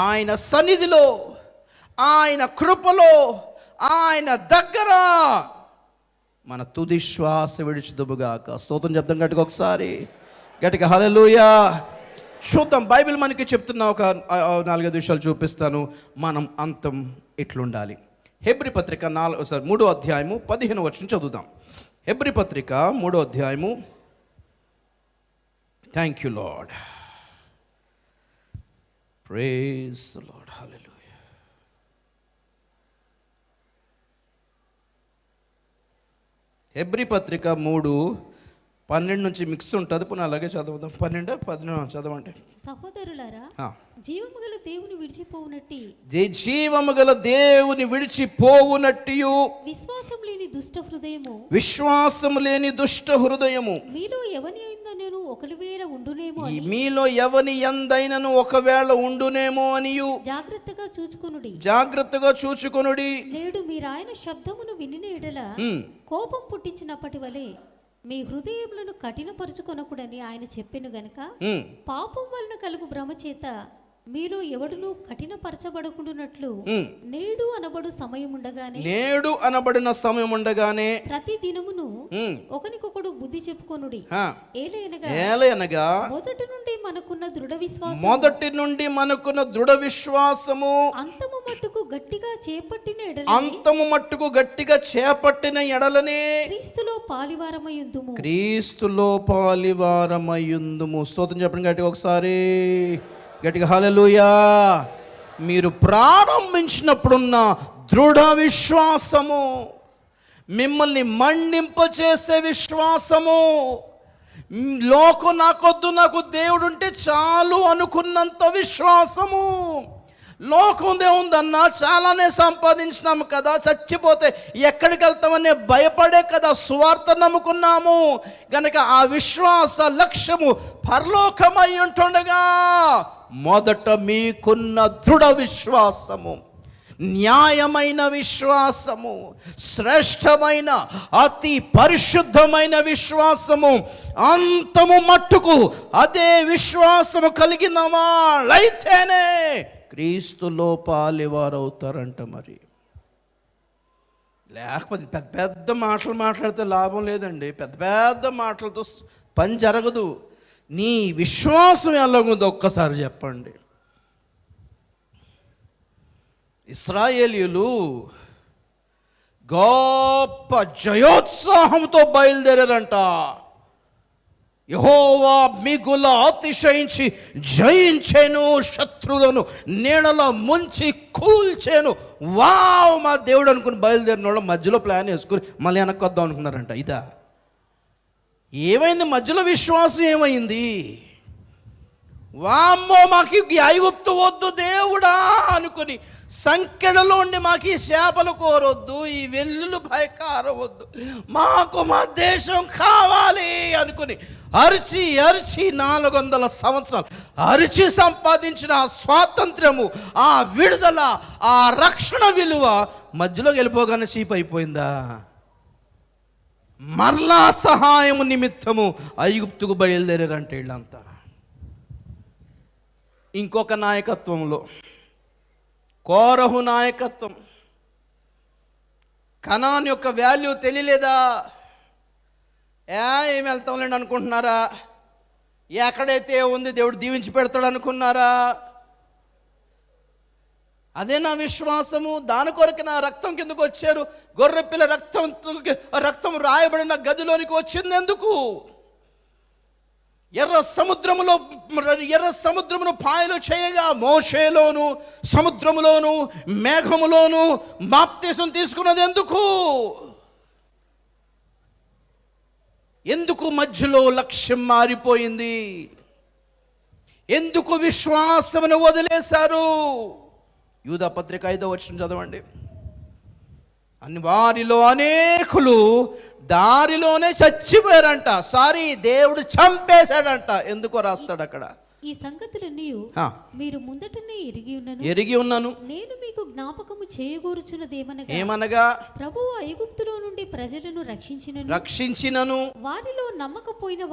ఆయన సన్నిధిలో, ఆయన కృపలో, ఆయన దగ్గర మన తుది శ్వాస విడిచిదుముగాక. స్తోత్రం చెప్తాం గట్టిగా ఒకసారి, గట్టిగా హల్లెలూయా. చూద్దాం, బైబిల్ మనకి చెప్తున్న ఒక 4-5 విషయాలు చూపిస్తాను. మనం అంతం ఎట్లుండాలి. హెబ్రీ పత్రిక 3వ అధ్యాయము 15వ వచనం చదువుదాం. హెబ్రీ పత్రిక 3వ అధ్యాయము. Thank you Lord, praise the Lord, hallelujah. Hebrew పత్రిక 3:12 నుంచి మిక్స్ ఉంటుంది, పునః అలాగే చదువుదాం. 12-14 చదవండి. సహోదరులారా, జీవము గల దేవుని విడిచిపోవునట్టి, జీవము గల దేవుని విడిచిపోవునట్టు విశ్వాసము లేని దుష్ట హృదయము మీలో ఎవని యందైనను ఒకవేళ ఉండునేమో అనియు జాగ్రత్తగా చూచుకొనుడి. నేడు మీరాయన శబ్దమును వినిన ఎడల కోపం పుట్టించినప్పటి వలె మీ హృదయములను కఠినపరుచుకొనకూడని ఆయన చెప్పెను గనుక, పాపం వలన కలుగు భ్రమ చేత మీలో ఎవడును కఠినపరచబడకుండునట్లు నేడు అనబడిన సమయం ఉండగానే ప్రతి దినమును ఒకనికొకడు బుద్ధి చెప్పుకొనుడి. ఏలయనగా మొదటి నుండి మనకున్న దృఢ విశ్వాసము అంతము మట్టుకు గట్టిగా చేపట్టిన ఎడలనే క్రీస్తులో పాలివారమయుందుము. స్తోత్రం చెప్పండి గట్టిగా ఒకసారి, గట్టిగా హల్లెలూయా. మీరు ప్రారంభించినప్పుడున్న దృఢ విశ్వాసము, మిమ్మల్ని మండింపచేసే విశ్వాసము, లోకం నాకొద్దు, నాకు దేవుడు ఉంటే చాలు అనుకున్నంత విశ్వాసము. లోకం దేవుందన్నా చాలానే సంపాదించినాము కదా, చచ్చిపోతే ఎక్కడికి వెళ్తామనే భయపడే కదా సువార్త నమ్ముకున్నాము గనక ఆ విశ్వాస లక్ష్యము పరలోకమై ఉంటుండగా మొదట మీకున్న దృఢ విశ్వాసము, న్యాయమైన విశ్వాసము, శ్రేష్టమైన అతి పరిశుద్ధమైన విశ్వాసము, అంతము మట్టుకు అదే విశ్వాసము కలిగిన వాళ్ళైతేనే క్రీస్తులో పాలివారవుతారంట. మరి లేకపోతే పెద్ద పెద్ద మాటలు మాట్లాడితే లాభం లేదండి. పెద్ద పెద్ద మాటలతో పని జరగదు. నీ విశ్వాసం ఎలాగుందో ఒక్కసారి చెప్పండి. ఇశ్రాయేలీయులు గొప్ప జయోత్సాహంతో బయలుదేరారంట. యెహోవా మిగుల అతిశయించి జయించెను, శత్రువులను నీడలో ముంచి కూల్చెను. వావ్, మా దేవుడు అనుకుని బయలుదేరిన వాళ్ళు మధ్యలో ప్లాన్ వేసుకుని మళ్ళీ వెనక్కి వద్దాం అనుకున్నారంట. ఇదా ఏమైంది? మధ్యలో విశ్వాసం ఏమైంది? వామ్మో, మాకు ఈ ఐగుప్తు వద్దు దేవుడా అనుకుని, సంకెడలో ఉండి మాకు ఈ చేపలు కోరొద్దు, ఈ వెల్లులు భయకారం వద్దు, మాకు మా దేశం కావాలి అనుకుని అరిచి అరిచి 400 సంవత్సరాలు అరిచి సంపాదించిన ఆ స్వాతంత్ర్యము, ఆ విడుదల, ఆ రక్షణ విలువ మధ్యలోకి వెళ్ళిపోగానే చీప్ అయిపోయిందా? మరలా సహాయము నిమిత్తము ఐగుప్తుకు బయలుదేరారంటే వీళ్ళంతా. ఇంకొక నాయకత్వంలో కోరహు నాయకత్వం. కనాన్ యొక్క వాల్యూ తెలియలేదా? ఏమి వెళ్తాంలేండి అనుకుంటున్నారా? ఎక్కడైతే ఉంది దేవుడు దీవించి పెడతాడు అనుకున్నారా? అదే నా విశ్వాసము. దాని కొరకు నా రక్తం కిందకు వచ్చారు. గొర్రెపిల్ల రక్తం రాయబడిన గదిలోనికి వచ్చింది ఎందుకు? ఎర్ర సముద్రమును పాయలు చేయగా మోషేలోను సముద్రములోను మేఘములోను బాప్తిసం తీసుకున్నది ఎందుకు? ఎందుకు మధ్యలో లక్ష్యం మారిపోయింది? ఎందుకు విశ్వాసమును వదిలేశారు? యూదా పత్రిక 5వ వచనం చదవండి. వారిలో అనేకులు దారిలోనే చచ్చిపోయారంట. సారీ, దేవుడు చంపేశాడంట. ఎందుకో రాస్తాడు అక్కడ. ఈ సంగతులన్నీ మీరు ముందటనే ఎరిగి ఉన్నాను. నేను మీకు జ్ఞాపకము చేయగోరుచున్నదేమనగా, ప్రభువు ఐగుప్తులో నుండి ప్రజలను రక్షించినను వారిలో నమ్మకపోయిన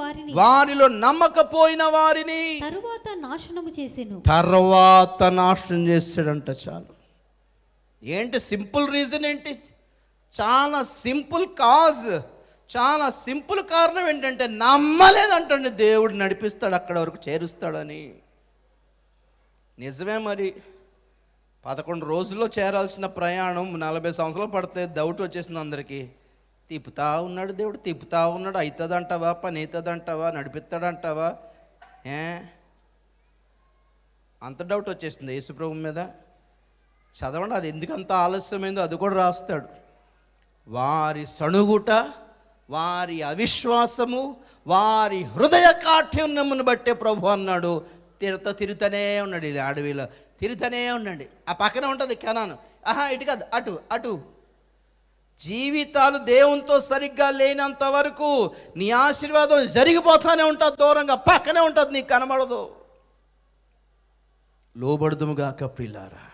వారిని తరువాత నాశనం చేసాడంట. చాలు. ఏంటి సింపుల్ రీజన్? ఏంటి? చాలా సింపుల్ కాజ్, చాలా సింపుల్ కారణం ఏంటంటే నమ్మలేదంటండి దేవుడు నడిపిస్తాడు, అక్కడ వరకు చేరుస్తాడని. నిజమే. మరి 11 రోజుల్లో చేరాల్సిన ప్రయాణం 40 సంవత్సరాలు పడితే డౌట్ వచ్చేసింది అందరికీ. తిప్పుతా ఉన్నాడు దేవుడు, తిప్పుతా ఉన్నాడు. అవుతుందంటావా? పని అవుతుందంటావా? నడిపిస్తాడంటావా? అంత డౌట్ వచ్చేసింది యేసుప్రభు మీద. చదవండి, అది ఎందుకంత ఆలస్యమైందో అది కూడా రాస్తాడు. వారి సణుగుట, వారి అవిశ్వాసము, వారి హృదయ కాఠిన్యమును బట్టే ప్రభు అన్నాడు తిరుగుతూనే ఉన్నాడు. ఇది అడవిలో తిరుగుతూనే ఉండండి. ఆ పక్కనే ఉంటుంది కనాను. ఇటు కాదు, అటు అటు. జీవితాలు దేవునితో సరిగ్గా లేనంత వరకు నీ ఆశీర్వాదం జరిగిపోతానే ఉంటుంది, దూరంగా పక్కనే ఉంటుంది, నీకు కనబడదు. లోబడుదుముగాక ప్రియులారా,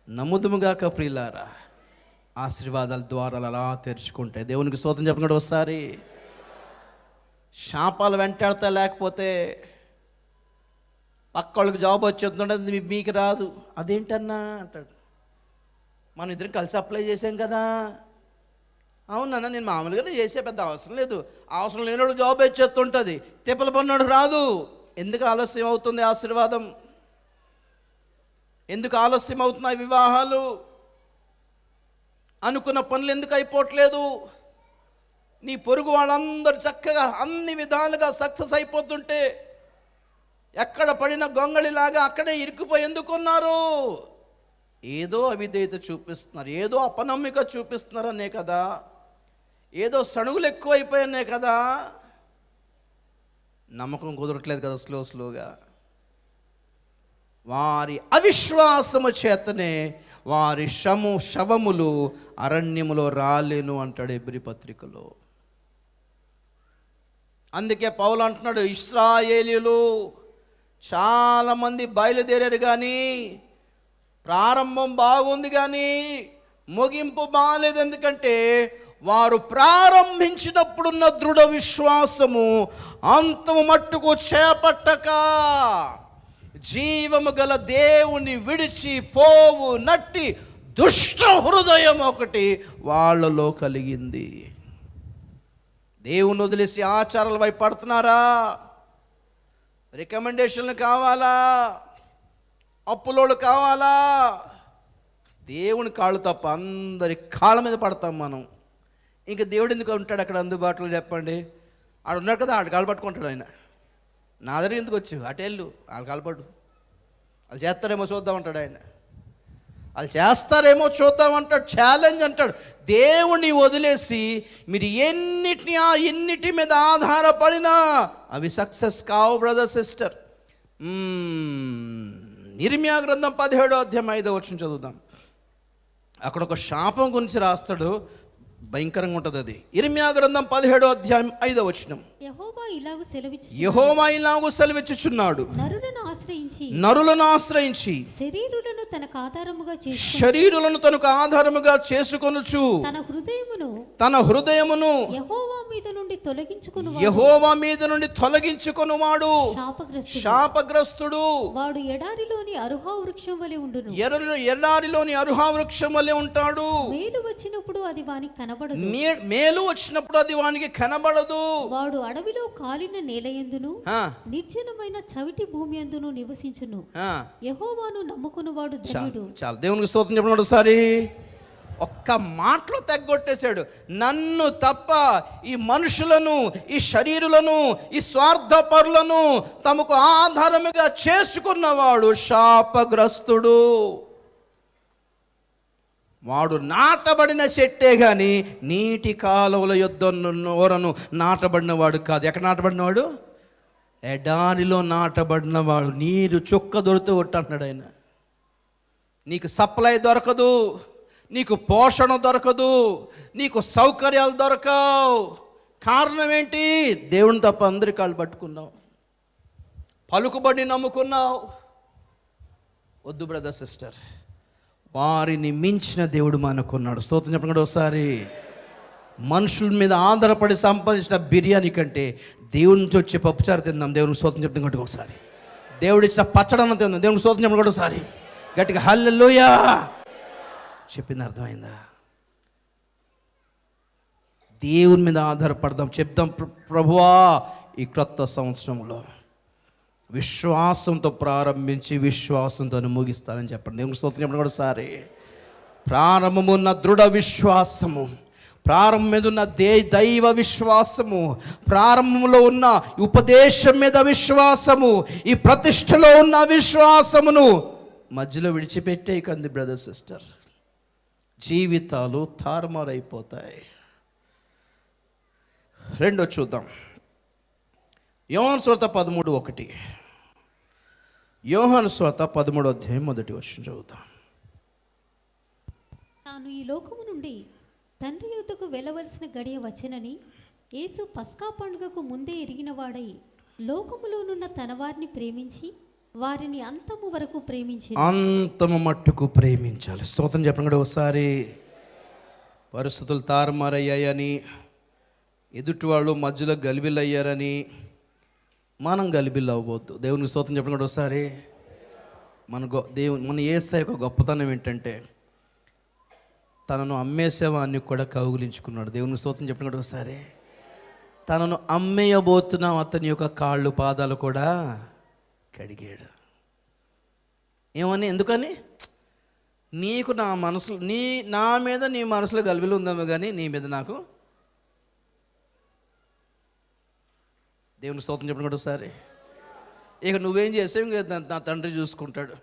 నమ్ముదుముగాక ప్రియులారా. ఆశీర్వాదాల ద్వారాలు అలా తెరుచుకుంటాయి. దేవునికి స్తోత్రం చెప్పకుండా ఒకసారి. శాపాలు వెంటాడతా, లేకపోతే పక్క వాళ్ళకి జాబ్ వచ్చేస్తుంటే మీకు రాదు. అదేంటన్నా అంటాడు. మనం ఇద్దరం కలిసి అప్లై చేసాం కదా. అవునన్నా, నేను మామూలుగానే చేసే, పెద్ద అవసరం లేదు. అవసరం లేనివాడు జాబ్ వచ్చేస్తుంటుంది, తిప్పలు పన్నాడు రాదు. ఎందుకు ఆలస్యం అవుతుంది ఆశీర్వాదం? ఎందుకు ఆలస్యం అవుతున్నాయి వివాహాలు? అనుకున్న పనులు ఎందుకు అయిపోవట్లేదు? నీ పొరుగు వాళ్ళందరూ చక్కగా అన్ని విధాలుగా సక్సెస్ అయిపోతుంటే ఎక్కడ పడిన గొంగళిలాగా అక్కడే ఇరుక్కుపోయి ఎందుకున్నారు? ఏదో అవిధేయత చూపిస్తున్నారు, ఏదో అపనమ్మిక చూపిస్తున్నారనే కదా, ఏదో సణుగులు ఎక్కువైపోయానే కదా. నమ్మకం కుదరట్లేదు కదా స్లోగా. వారి అవిశ్వాసము చేతనే వారి శవములు అరణ్యములో రాలేను అంటాడు హెబ్రీ పత్రికలో. అందుకే పౌలు అంటున్నాడు, ఇశ్రాయేలీయులు చాలామంది బయలుదేరారు కానీ ప్రారంభం బాగుంది కానీ ముగింపు బాగాలేదు. ఎందుకంటే వారు ప్రారంభించినప్పుడున్న దృఢ విశ్వాసము అంతము మట్టుకు చేపట్టక జీవము గల దేవుని విడిచి పోవు నట్టి దుష్ట హృదయం ఒకటి వాళ్ళలో కలిగింది. దేవుని వదిలేసి ఆచారాల వైపు పడుతున్నారా? రికమెండేషన్లు కావాలా? అప్పులోళ్ళు కావాలా? దేవుని కాళ్ళు తప్ప అందరి కాళ్ళ మీద పడతాం మనం. ఇంకా దేవుడు ఎందుకు ఉంటాడు అక్కడ అందుబాటులో చెప్పండి? ఆడు ఉన్నాడు కదా, ఆడు కాలు పట్టుకుంటాడు ఆయన. నా దగ్గర ఎందుకు వచ్చి అటెళ్ళు వాళ్ళు కాలుపడు, వాళ్ళు చేస్తారేమో చూద్దామంటాడు ఆయన. వాళ్ళు చేస్తారేమో చూద్దామంటాడు, ఛాలెంజ్ అంటాడు. దేవుణ్ణి వదిలేసి మీరు ఎన్నిటి మీద ఆధారపడినా అవి సక్సెస్ కావు బ్రదర్ సిస్టర్. ఇర్మియా గ్రంథం 17:5 చదువుదాం. అక్కడ ఒక శాపం గురించి రాస్తాడు, భయంకరంగా ఉంటుంది అది. ఇర్మియా గ్రంథం 17:5 యెహోవా ఇలాగు సెలవిచ్చుచున్నాడు, నరులను ఆశ్రయించి శరీరులను తనకు ఆధారముగా చేసుకొనుచు తన హృదయమును యెహోవా మీద నుండి తొలగించుకొనువాడు శాపగ్రస్తుడు. వాడు ఎడారిలోని అరుహా వృక్షం వలె ఉండును. ఎడారిలోని అరుహా వృక్షం వలె ఉంటాడు. మేలు వచ్చినప్పుడు అది వానికి కనబడదు. మేలు వచ్చినప్పుడు అది వానికి కనబడదు. వాడు అడవిలో కాలిన నేలయందును నిర్జనమైన చవిటి భూమి యందును నివసించును. యెహోవాను నమ్ముకున్నవాడు ధన్యుడు. చాలా దేవునికి స్తోత్రం చెప్పండి ఒకసారి. ఒక్క మాటలో తెగ్గొట్టేశాడు. నన్ను తప్ప ఈ మనుషులను, ఈ శరీరులను, ఈ స్వార్థపరులను తమకు ఆధారముగా చేసుకున్నవాడు శాపగ్రస్తుడు. వాడు నాటబడిన చెట్టే కానీ నీటి కాలువల యొద్ద ఓరను నాటబడినవాడు కాదు. ఎక్కడ నాటబడినవాడు? ఎడారిలో నాటబడినవాడు. నీరు చుక్క దొరుకుతూ అంటున్నాడు ఆయన. నీకు సప్లై దొరకదు, నీకు పోషణ దొరకదు, నీకు సౌకర్యాలు దొరకవు. కారణం ఏంటి? దేవుని తప్ప అందరి కాళ్ళు పట్టుకున్నావు, పలుకుబడి నమ్ముకున్నావు. వద్దు బ్రదర్ సిస్టర్, వారిని మించిన దేవుడు మనకున్నాడు. స్తోత్రం చెప్పండి ఒకసారి. మనుషుల మీద ఆధారపడి సంపాదించిన బిర్యానీ కంటే దేవుడి నుంచి వచ్చే పప్పుచారు తిందాం. దేవునికి స్తోత్రం చెప్పండి కంటే ఒకసారి. దేవుడిచ్చిన పచ్చడన్న తిందాం. దేవునికి స్తోత్రం చెప్పండి కూడా ఒకసారి గట్టిగా హల్లెలూయా చెప్పింది అర్థమైందా? దేవుని మీద ఆధారపడదాం. చెప్దాం, ప్రభువా ఈ క్రొత్త సంవత్సరంలో విశ్వాసంతో ప్రారంభించి విశ్వాసంతో ముగిస్తానని చెప్పండి. దేవుని స్తోత్రం చెప్పండి కూడా సారి. ప్రారంభమున్న దృఢ విశ్వాసము, ప్రారంభం మీద ఉన్న దైవ విశ్వాసము, ప్రారంభంలో ఉన్న ఉపదేశం మీద విశ్వాసము, ఈ ప్రతిష్టలో ఉన్న విశ్వాసమును మధ్యలో విడిచిపెట్టే కంది బ్రదర్ సిస్టర్. జీవితాలు తారుమారైపోతాయి. రెండో చూద్దాం. యోహాను సువార్త 13:1. యోహాను సువార్త 13:1 చదువుతాం. తాను ఈ లోకము నుండి తండ్రి యొద్దకు వెళ్ళవలసిన గడియ వచ్చెనని యేసు పస్కా పండుగకు ముందే ఎరిగిన వాడై లోకములోనున్న తన వారిని ప్రేమించి వారిని అంతము వరకు ప్రేమించి అంతము మట్టుకు ప్రేమించాలి. స్తోత్రం చెప్పండి ఒకసారి. పరిస్థితులు తారుమారయ్యాయని, ఎదుటి వాళ్ళు మధ్యలో గలిబిలయ్యారని మనం గలిబిల్ అవ్వద్దు. దేవునికి స్తోత్రం చెప్పండి ఒకసారి. మన యేసయ్య యొక్క గొప్పతనం ఏంటంటే తనను అమ్మేసేవాన్ని కూడా కౌగిలించుకున్నాడు. దేవునికి స్తోత్రం చెప్పండి ఒకసారి. తనను అమ్మేయబోతున్న అతని యొక్క కాళ్ళు పాదాలు కూడా కడిగాడు. ఏమని? ఎందుకని? నీకు నా మనసులో నా మీద నీ మనసులో గలిబిలు ఉందేమో కానీ నీ మీద నాకు. దేవుని స్తోత్రం చెప్పండి ఒకసారి. ఇక నువ్వేం చేసావు, ఇంకా నా తండ్రి చూసుకుంటాడు.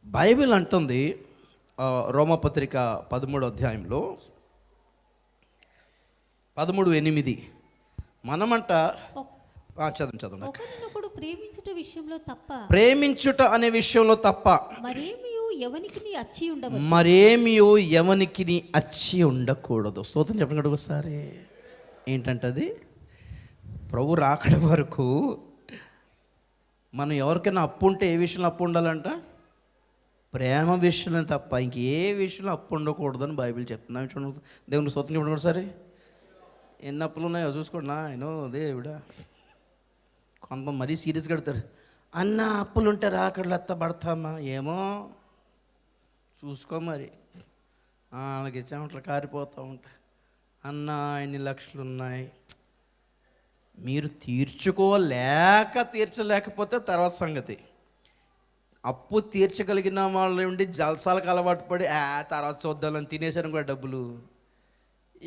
బైబిల్ అంటుంది రోమపత్రిక 13 13:8 మనమంట చదవండి. ప్రేమించుట అనే విషయంలో తప్ప మరేమీ ఎవనికి అచ్చి ఉండకూడదు. స్తోత్రం చెప్పండి ఒకసారి. ఏంటంటది? ప్రభు రాకడ వరకు మనం ఎవరికైనా అప్పు ఉంటే ఏ విషయంలో అప్పు ఉండాలంట? ప్రేమ విషయంలో తప్ప ఇంకే విషయంలో అప్పు ఉండకూడదని బైబిల్ చెప్తున్నా. చూడండి, దేవునికి స్తోత్రం చెప్పండి ఒకసారి. ఎన్ని అప్పులు ఉన్నాయో చూసుకోండి. ఆయనో దేవుడా, కొంత మరీ సీరియస్గా కడతారు. అన్న అప్పులు ఉంటే రాకడలు ఎత్తబడతామా? ఏమో చూసుకో మరి. వాళ్ళకి చెమటలు కారిపోతూ ఉంటాయి. అన్న ఎన్ని లక్షలు ఉన్నాయి, మీరు తీర్చలేకపోతే తర్వాత సంగతి. అప్పు తీర్చగలిగిన వాళ్ళు ఉండి జల్సాలకు అలవాటు పడి తర్వాత చూద్దామని తినేసాను కూడా డబ్బులు,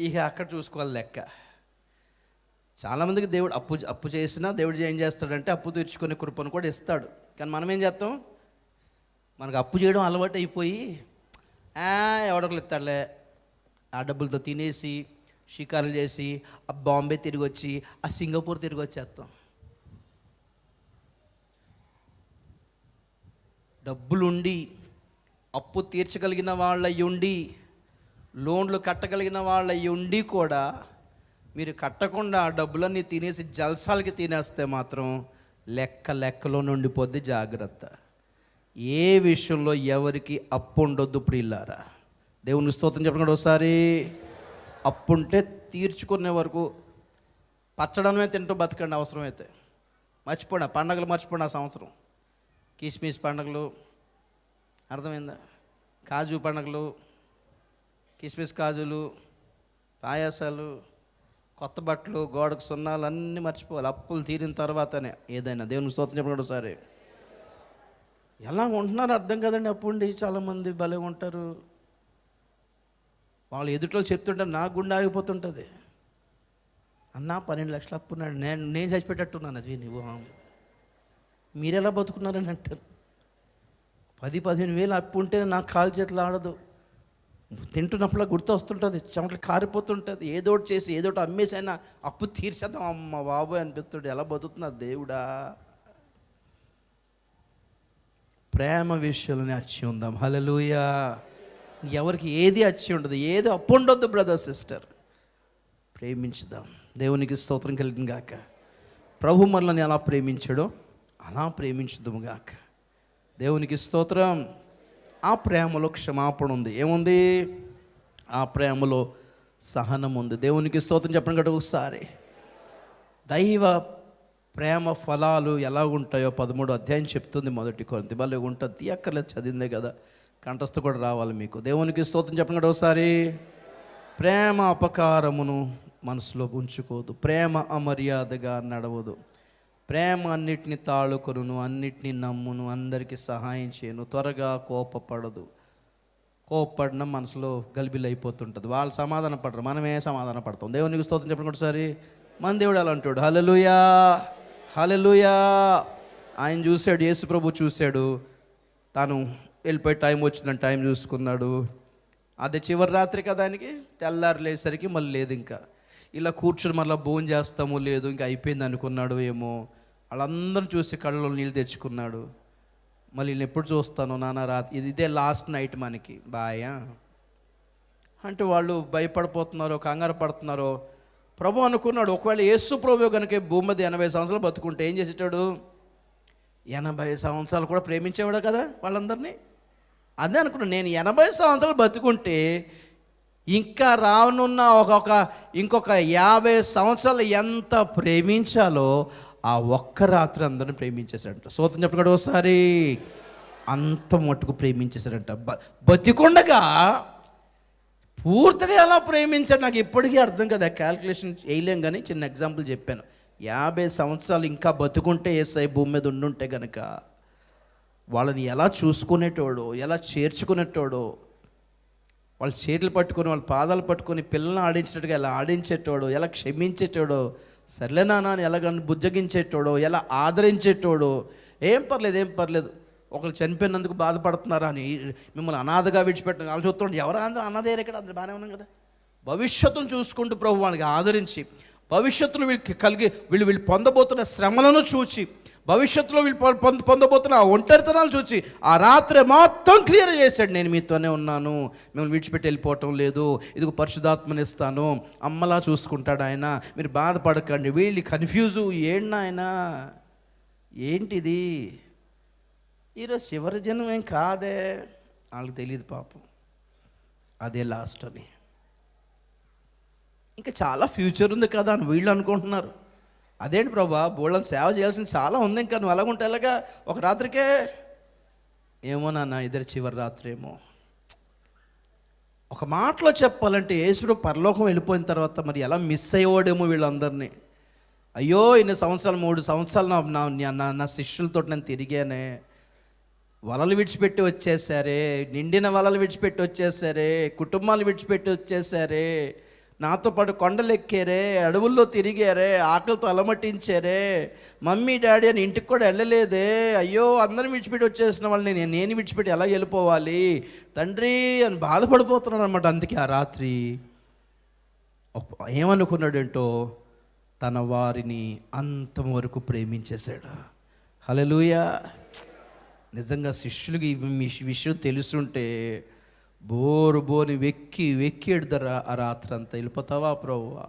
ఇక అక్కడ చూసుకోవాలి లెక్క. చాలామందికి దేవుడు అప్పు చేసినా దేవుడు ఏం చేస్తాడంటే అప్పు తీర్చుకునే కృపను కూడా ఇస్తాడు. కానీ మనం ఏం చేస్తాం, మనకు అప్పు చేయడం అలవాటు అయిపోయి ఎవడొకరు ఇస్తాడులే ఆ డబ్బులతో తినేసి షికారులు చేసి ఆ బాంబే తిరిగి వచ్చి ఆ సింగపూర్ తిరిగి వచ్చేస్తాం. డబ్బులుండి అప్పు తీర్చగలిగిన వాళ్ళయి ఉండి లోన్లు కట్టగలిగిన వాళ్ళయి ఉండి కూడా మీరు కట్టకుండా ఆ డబ్బులన్నీ తినేసి జల్సాలకి తినేస్తే మాత్రం లెక్కలో నుండిపోద్ది. జాగ్రత్త. ఏ విషయంలో ఎవరికి అప్పు ఉండొద్దు ప్రియులారా. దేవుని స్తోత్రం చెప్పండి ఒకసారి. అప్పుంటే తీర్చుకునే వరకు పచ్చడమే తింటూ బతకండి. అవసరమైతే మర్చిపోండి, పండగలు మర్చిపోండి. ఆ సంవత్సరం కిస్మిస్ పండగలు, అర్థమైందా, కాజు పండగలు, కిస్మిస్ కాజులు, పాయాసాలు, కొత్త బట్టలు, గోడకు సున్నాలు అన్నీ మర్చిపోవాలి. అప్పులు తీరిన తర్వాతనే ఏదైనా. దేవుని స్తోత్రం చెప్పండి ఒకసారి. ఎలా ఉంటున్నారో అర్థం కదండి. అప్పు ఉండి చాలామంది భలే ఉంటారు. వాళ్ళు ఎదుట్లో చెప్తుంటే నాకు గుండె ఆగిపోతుంటుంది. అన్న 12 లక్షలు అప్పున్నాడు, నేను చచ్చిపెట్టట్టున్నాను. అది నువ్వు మీరెలా బతుకున్నారని అంటారు. 10-15 వేలు అప్పు ఉంటే నాకు కాలు చేతులు ఆడదు. తింటున్నప్పుడు గుర్తు వస్తుంటుంది, చెమటలు కారిపోతుంటుంది. ఏదోటి చేసి ఏదోటి అమ్మేసైనా అప్పు తీర్చేద్దాం అమ్మ బాబోయ్ అనిపిస్తుంది. ఎలా బతుకుతున్నారు దేవుడా. ప్రేమ విషయంలోనే అచ్చి ఉందాం. హల్లెలూయా. ఎవరికి ఏది అచ్చి ఉండదు, ఏది అప్పు ఉండొద్దు బ్రదర్ సిస్టర్. ప్రేమించుదాం. దేవునికి స్తోత్రం కలిగిన గాక. ప్రభు మనల్ని ఎలా ప్రేమించాడో అలా ప్రేమించుదాము గాక. దేవునికి స్తోత్రం. ఆ ప్రేమలో క్షమాపణ ఉంది. ఏముంది? ఆ ప్రేమలో సహనం ఉంది. దేవునికి స్తోత్రం చెప్పండి కదా ఒకసారి. దైవ ప్రేమ ఫలాలు ఎలా ఉంటాయో 13వ అధ్యాయం చెప్తుంది. 1 కొరింథీ భలే ఉంటుంది. తీయక్కర్లేదు, చదివిందే కదా, కంఠస్థ కూడా రావాలి మీకు. దేవునికి స్తోత్రం చెప్పండి కదా ఒకసారి. ప్రేమ అపకారమును మనసులో ఉంచుకోదు, ప్రేమ అమర్యాదగా నడవదు, ప్రేమ అన్నిటిని తాళుకొనును, అన్నిటినీ నమ్మును, అందరికీ సహాయం చేయను, త్వరగా కోపపడదు. కోపపడిన మనసులో గలిబిలైపోతుంటుంది. వాళ్ళు సమాధాన పడరు, మనమే సమాధాన పడతాం. దేవునికి స్తోత్రం చెప్పండి ఒకసారి. మన దేవుడు అలా అంటాడు. హల్లెలూయా, హల్లెలూయా. ఆయన చూశాడు, యేసు ప్రభు చూశాడు. తాను వెళ్ళిపోయి టైం వచ్చిందని టైం చూసుకున్నాడు. అదే చివరి రాత్రి కదా ఆయనకి. తెల్లారు లేసరికి మళ్ళీ లేదు, ఇంకా ఇలా కూర్చొని మళ్ళీ భోజనం చేస్తాము లేదు, ఇంకా అయిపోయింది అనుకున్నాడు ఏమో. వాళ్ళందరూ చూసి కళ్ళలో నీళ్ళు తెచ్చుకున్నాడు. మళ్ళీ నేను ఎప్పుడు చూస్తాను నాన్న రాత్రి, ఇదే లాస్ట్ నైట్ మనకి బాయా అంటే వాళ్ళు భయపడిపోతున్నారో కంగారు పడుతున్నారో. ప్రభు అనుకున్నాడు, ఒకవేళ యేసు ప్రభు కనుక భూమి మీద 80 సంవత్సరాలు బతుకుంటే ఏం చేసేటాడు? 80 సంవత్సరాలు కూడా ప్రేమించేవాడు కదా వాళ్ళందరినీ. అదే అనుకున్నాను, నేను 80 సంవత్సరాలు బతుకుంటే ఇంకా రానున్న ఇంకొక 50 సంవత్సరాలు ఎంత ప్రేమించాలో ఆ ఒక్క రాత్రి అందరిని ప్రేమించేశాడంట. స్తోత్రం చెప్పండి ఒకసారి. అంత మట్టుకు ప్రేమించేశాడంట. బతికుండగా పూర్తిగా ఎలా ప్రేమించాడు నాకు ఇప్పటికీ అర్థం కదా. క్యాల్కులేషన్ వేయలేం, కానీ చిన్న ఎగ్జాంపుల్ చెప్పాను. 50 సంవత్సరాలు ఇంకా బతుకుంటే యేసయ్య భూమి మీద ఉండుంటే కనుక వాళ్ళని ఎలా చూసుకునేటోడో, ఎలా చేర్చుకునేటోడో, వాళ్ళ చేతులు పట్టుకొని వాళ్ళ పాదాలు పట్టుకొని పిల్లల్ని ఆడించినట్టుగా ఎలా ఆడించేటోడో, ఎలా క్షమించేటోడో, సర్లే నాన్న అని ఎలాగని బుజ్జగించేటోడో, ఎలా ఆదరించేటోడో. ఏం పర్లేదు ఒకరు చనిపోయినందుకు బాధపడుతున్నారా అని మిమ్మల్ని అనాథగా విడిచిపెట్టిన వాళ్ళు చూస్తుంటే ఎవరు అందరూ అనాథయ్యారు ఇక్కడ, అందరూ బాగానే ఉన్నాం కదా. భవిష్యత్తును చూసుకుంటూ ప్రభు వాళ్ళకి ఆదరించి, భవిష్యత్తులో వీళ్ళు పొందబోతున్న శ్రమలను చూచి, భవిష్యత్తులో వీళ్ళు పొందబోతున్న ఒంటరితనాలు చూసి ఆ రాత్రి మొత్తం క్లియర్ చేశాడు. నేను మీతోనే ఉన్నాను, మిమ్మల్ని విడిచిపెట్టి వెళ్ళిపోవటం లేదు, ఇదిగో పరిశుద్ధాత్మని ఇస్తాను, అమ్మలా చూసుకుంటాడు ఆయన, మీరు బాధపడకండి. వీళ్ళు కన్ఫ్యూజు, ఏంటి ఆయన ఏంటిది, ఈరోజు చివరి జనం ఏం కాదే, వాళ్ళకి తెలియదు పాపం, అదే లాస్ట్ అని. ఇంకా చాలా ఫ్యూచర్ ఉంది కదా అని వీళ్ళు అనుకుంటున్నారు. అదేంటి ప్రభా, బోళ్ళని సేవ చేయాల్సింది చాలా ఉంది, ఇంకా నువ్వు అలాగుంటే ఎలాగా ఒక రాత్రికే? ఏమో నాన్న, ఇద్దరు చివరి రాత్రి ఏమో. ఒక మాటలో చెప్పాలంటే యేసు పరలోకం వెళ్ళిపోయిన తర్వాత మరి ఎలా మిస్ అయ్యేవాడేమో వీళ్ళందరినీ. అయ్యో ఇన్ని సంవత్సరాలు 3 సంవత్సరాలు నా శిష్యులతో నేను తిరిగానే, వలలు విడిచిపెట్టి వచ్చేసారే, నిండిన వలలు విడిచిపెట్టి వచ్చేసారే, కుటుంబాలు విడిచిపెట్టి వచ్చేసారే, నాతో పాటు కొండలు ఎక్కారే, అడవుల్లో తిరిగారే, ఆకలితో అలమటించారే, మమ్మీ డాడీ అని ఇంటికి కూడా వెళ్ళలేదే, అయ్యో అందరిని విడిచిపెట్టి వచ్చేసిన వాళ్ళని నేను విడిచిపెట్టి ఎలా వెళ్ళిపోవాలి తండ్రి అని బాధపడిపోతున్నాను అనమాట. అందుకే ఆ రాత్రి ఏమనుకున్నాడేంటో, తన వారిని అంతం వరకు ప్రేమించేశాడు. హల్లెలూయా. నిజంగా శిష్యులకి ఈ విషయం తెలుసుంటే బోని వెక్కి ఎడతారా ఆ రాత్రి అంతా. వెళ్ళిపోతావా ప్రభువా,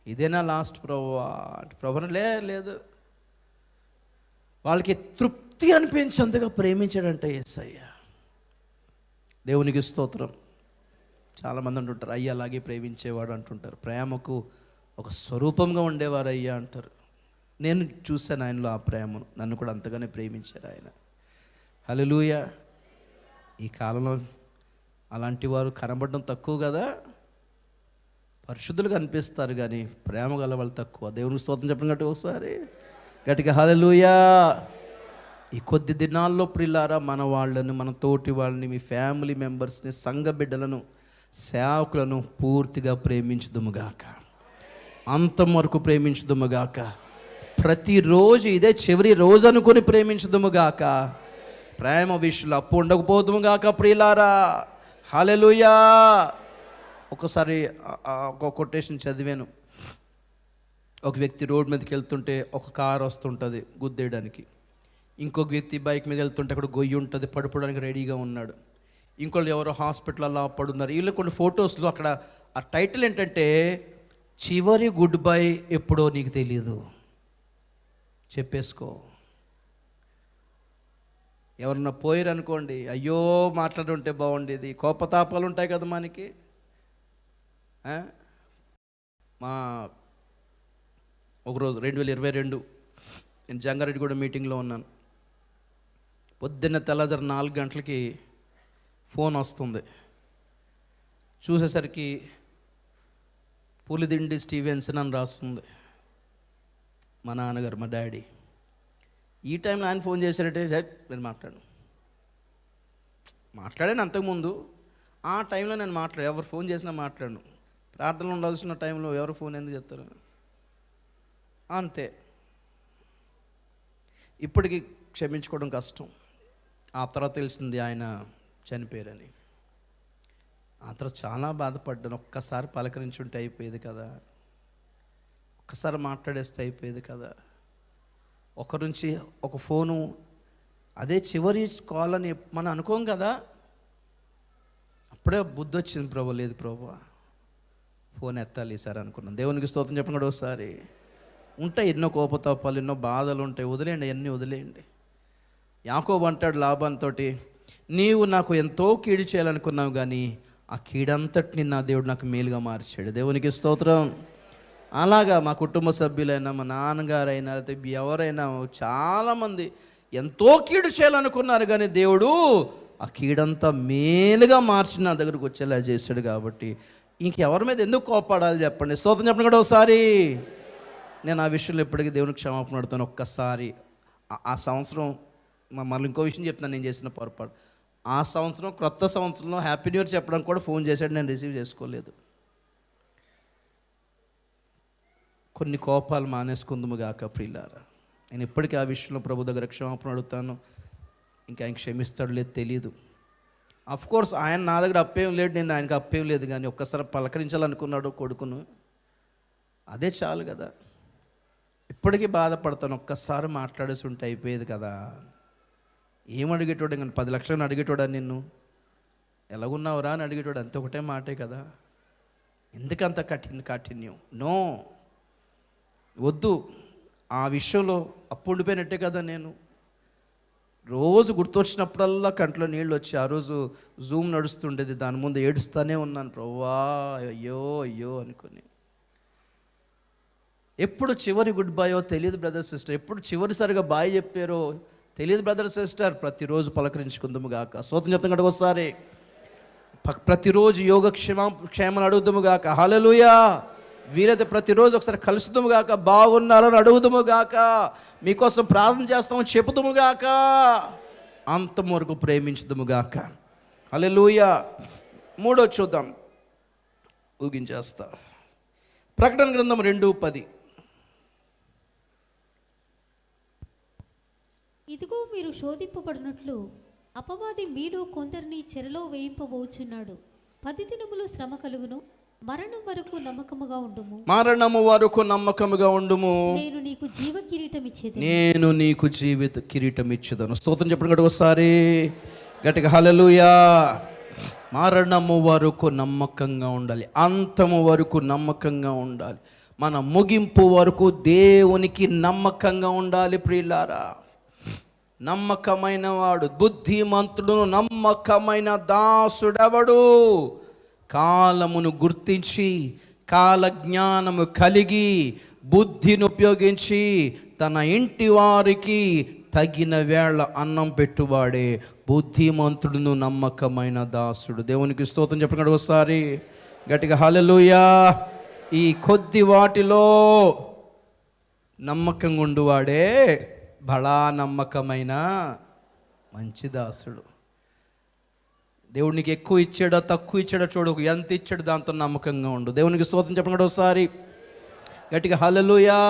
ఇదేనా లాస్ట్ ప్రభువా అంటే ప్రభుని లేదు, వాళ్ళకి తృప్తి అనిపించేంతగా ప్రేమించాడంట యేసయ్య. దేవునికి స్తోత్రం. చాలామంది అంటుంటారు అయ్యా అలాగే ప్రేమించేవాడు అంటుంటారు. ప్రేమకు ఒక స్వరూపంగా ఉండేవారు అయ్యా అంటారు. నేను చూశాను ఆయనలో ఆ ప్రేమను, నన్ను కూడా అంతగానే ప్రేమించారు ఆయన. హల్లెలూయా. ఈ కాలంలో అలాంటి వారు కనబడడం తక్కువ కదా, పరిశుద్ధులు కనిపిస్తారు కానీ ప్రేమ గల వాళ్ళు తక్కువ. దేవునికి స్తోత్రం చెప్పండి గట్టి ఒకసారి గట్టిగా హల్లెలూయా. ఈ కొద్ది దినాల్లో ప్రియులారా మన వాళ్ళని, మన తోటి వాళ్ళని, మీ ఫ్యామిలీ మెంబర్స్ని, సంఘ బిడ్డలను, సేవకులను పూర్తిగా ప్రేమించుదుముగాక, అంతం వరకు ప్రేమించుదుముగాక. ప్రతిరోజు ఇదే చివరి రోజు అనుకుని ప్రేమించుదుముగాక. ప్రేమ విషయంలో అప్పు ఉండకపోదుముగాక ప్రియులారా. హల్లెలూయా. ఒకసారి ఒక కొటేషన్ చదివాను. ఒక వ్యక్తి రోడ్ మీదకి వెళ్తుంటే ఒక కార్ వస్తుంటుంది గుద్దేయడానికి, ఇంకొక వ్యక్తి బైక్ మీద వెళ్తుంటే అక్కడ గొయ్యి ఉంటుంది, పడిపోవడానికి రెడీగా ఉన్నాడు. ఇంకోళ్ళు ఎవరో హాస్పిటల్ అలా పడున్నారు. వీళ్ళు కొన్ని ఫొటోస్లో అక్కడ ఆ టైటిల్ ఏంటంటే చివరి గుడ్ బై ఎప్పుడో నీకు తెలియదు, చెప్పేసుకో. ఎవరన్నా పోయారు అనుకోండి, అయ్యో మాట్లాడుంటే బాగుండేది, కోపతాపాలు ఉంటాయి కదా మనకి. మా ఒకరోజు 2022 నేను జంగారెడ్డిగూడ మీటింగ్లో ఉన్నాను. పొద్దున్న తెల్లవారు 4 గంటలకి ఫోన్ వస్తుంది. చూసేసరికి పులిదిండి స్టీవెన్సన్ అని రాస్తుంది. మా నాన్నగారు, మా డాడీ. ఈ టైంలో ఆయన ఫోన్ చేశారంటే నేను మాట్లాడాను అంతకుముందు. ఆ టైంలో నేను ఎవరు ఫోన్ చేసినా మాట్లాడను. ప్రార్థనలో ఉండాల్సిన టైంలో ఎవరు ఫోన్ ఎందుకు చేస్తారు అంతే. ఇప్పటికీ క్షమించుకోవడం కష్టం. ఆ తర్వాత తెలిసింది ఆయన చనిపోయారని. ఆ తర్వాత చాలా బాధపడ్డాను. ఒక్కసారి పలకరించుంటే అయిపోయేది కదా, ఒక్కసారి మాట్లాడేస్తే అయిపోయేది కదా. ఒకరి నుంచి ఒక ఫోను, అదే చివరి కాల్ అని మనం అనుకోం కదా. అప్పుడే బుద్ధి వచ్చింది, ప్రభు లేదు ప్రభు ఫోన్ ఎత్తాలి సార్ అనుకున్నాను. దేవునికి స్తోత్రం చెప్పండి కూడా ఒకసారి. ఉంటాయి ఎన్నో కోపతాపాలు, ఎన్నో బాధలు ఉంటాయి, వదిలేయండి, అన్నీ వదిలేయండి. యాకోబు అంటాడు లాబానుతో, నీవు నాకు ఎంతో కీడు చేయాలనుకున్నావు కానీ ఆ కీడంతటిని నా దేవుడు నాకు మేలుగా మార్చాడు. దేవునికి స్తోత్రం. అలాగా మా కుటుంబ సభ్యులైనా, మా నాన్నగారైనా, లేకపోతే ఎవరైనా చాలామంది ఎంతో కీడు చేయాలనుకున్నారు కానీ దేవుడు ఆ కీడంతా మేలుగా మార్చి నా దగ్గరకు వచ్చేలా చేశాడు. కాబట్టి ఇంకెవరి మీద ఎందుకు కోపాడాలి చెప్పండి. స్తోత్రం చెప్పండి కూడా ఒకసారి. నేను ఆ విషయంలో ఎప్పటికీ దేవునికి క్షమాపణ అడుగుతాను. ఒక్కసారి ఆ సంవత్సరం మళ్ళీ ఇంకో విషయం చెప్తాను, నేను చేసిన పొరపాటు. ఆ సంవత్సరం క్రొత్త సంవత్సరంలో హ్యాపీ న్యూ ఇయర్ చెప్పడానికి కూడా ఫోన్ చేశాడు, నేను రిసీవ్ చేసుకోలేదు. కొన్ని కోపాలు మానేసుకుందుము గాక ప్రియులారా. నేను ఇప్పటికీ ఆ విషయంలో ప్రభు దగ్గర క్షమాపణ అడుగుతాను. ఇంకా ఆయన క్షమిస్తాడు లేదు తెలియదు. కోర్స్ ఆయన నా దగ్గర అప్పేం లేడు, నేను ఆయనకు అప్పేం లేదు. కానీ ఒక్కసారి పలకరించాలనుకున్నాడు కొడుకును, అదే చాలు కదా. ఇప్పటికీ బాధపడతాను, ఒక్కసారి మాట్లాడేసి ఉంటే అయిపోయేది కదా. ఏం అడిగేటోడు, కానీ 10 లక్షలను అడిగేటోడా, నిన్ను ఎలాగున్నావురా అని అడిగేటోడు, అంతే ఒకటే మాటే కదా. ఎందుకంత కాఠిన్యం? నో, వద్దు. ఆ విషయంలో అప్పు ఉండిపోయినట్టే కదా. నేను రోజు గుర్తొచ్చినప్పుడల్లా కంట్లో నీళ్ళు వచ్చి, ఆ రోజు జూమ్ నడుస్తుండేది, దాని ముందు ఏడుస్తూనే ఉన్నాను, ప్రవ్వా అయ్యో అయ్యో అనుకుని. ఎప్పుడు చివరి గుడ్ బాయో తెలియదు బ్రదర్ సిస్టర్, ఎప్పుడు చివరిసారిగా బాయ్ చెప్పారో తెలియదు బ్రదర్ సిస్టర్. ప్రతిరోజు పలకరించుకుందాము గాక. స్తోత్రం చెప్తాం కదా ఒకసారి. ప్రతిరోజు క్షేమాలు అడుగుదాము గాక. హల్లెలూయా. వీలైతే ప్రతిరోజు ఒకసారి కలుసుదాము గాక. బాగున్నారని అడుగుదాము గాక. మీకోసం ప్రార్థన చేస్తామని చెబుదాము గాక. అంతం వరకు ప్రేమించుదాము గాక. హల్లెలూయా. మూడో చూద్దాం, ఊగించేస్తా. ప్రకటన గ్రంథం 2:10. ఇదిగో మీరు శోధింపబడినట్లు అపవాది మీలో కొందరిని చెరలో వేయింపబోచున్నాడు. 10 దినములు శ్రమ కలుగును. మరణం వరకు నమ్మకముగా ఉండుము. మరణము వరకు నమ్మకముగా ఉండుము. నేను నీకు జీవ కిరీటం ఇచ్చేది. నేను నీకు జీవిత కిరీటం ఇచ్చేదను. స్తోత్రం చెప్పండి గట్టిగా ఒకసారి, గట్టిగా హల్లెలూయా. మరణము వరకు నమ్మకంగా ఉండాలి. అంతము వరకు నమ్మకంగా ఉండాలి. మన ముగింపు వరకు దేవునికి నమ్మకంగా ఉండాలి. ప్రియులారా, నమ్మకమైన వాడు బుద్ధిమంతుడు, నమ్మకమైన దాసుడెవడు? కాలమును గుర్తించి కాల జ్ఞానము కలిగి బుద్ధిని ఉపయోగించి తన ఇంటి వారికి తగిన వేళ అన్నం పెట్టువాడే బుద్ధిమంతుడును, నమ్మకమైన దాసుడు. దేవునికి స్తోత్రం చెప్పండి ఒకసారి గట్టిగా హల్లెలూయా. ఈ కొద్ది వాటిలో నమ్మకంగా ఉండువాడే బలా నమ్మకమైన మంచి దాసుడు. దేవుడు నీకు ఎక్కువ ఇచ్చాడో తక్కువ ఇచ్చాడో చూడకు, ఎంత ఇచ్చాడో దాంతో నమ్మకంగా ఉండు. దేవునికి స్తోత్రం చెప్పండి ఒకసారి గట్టిగా హల్లెలూయా.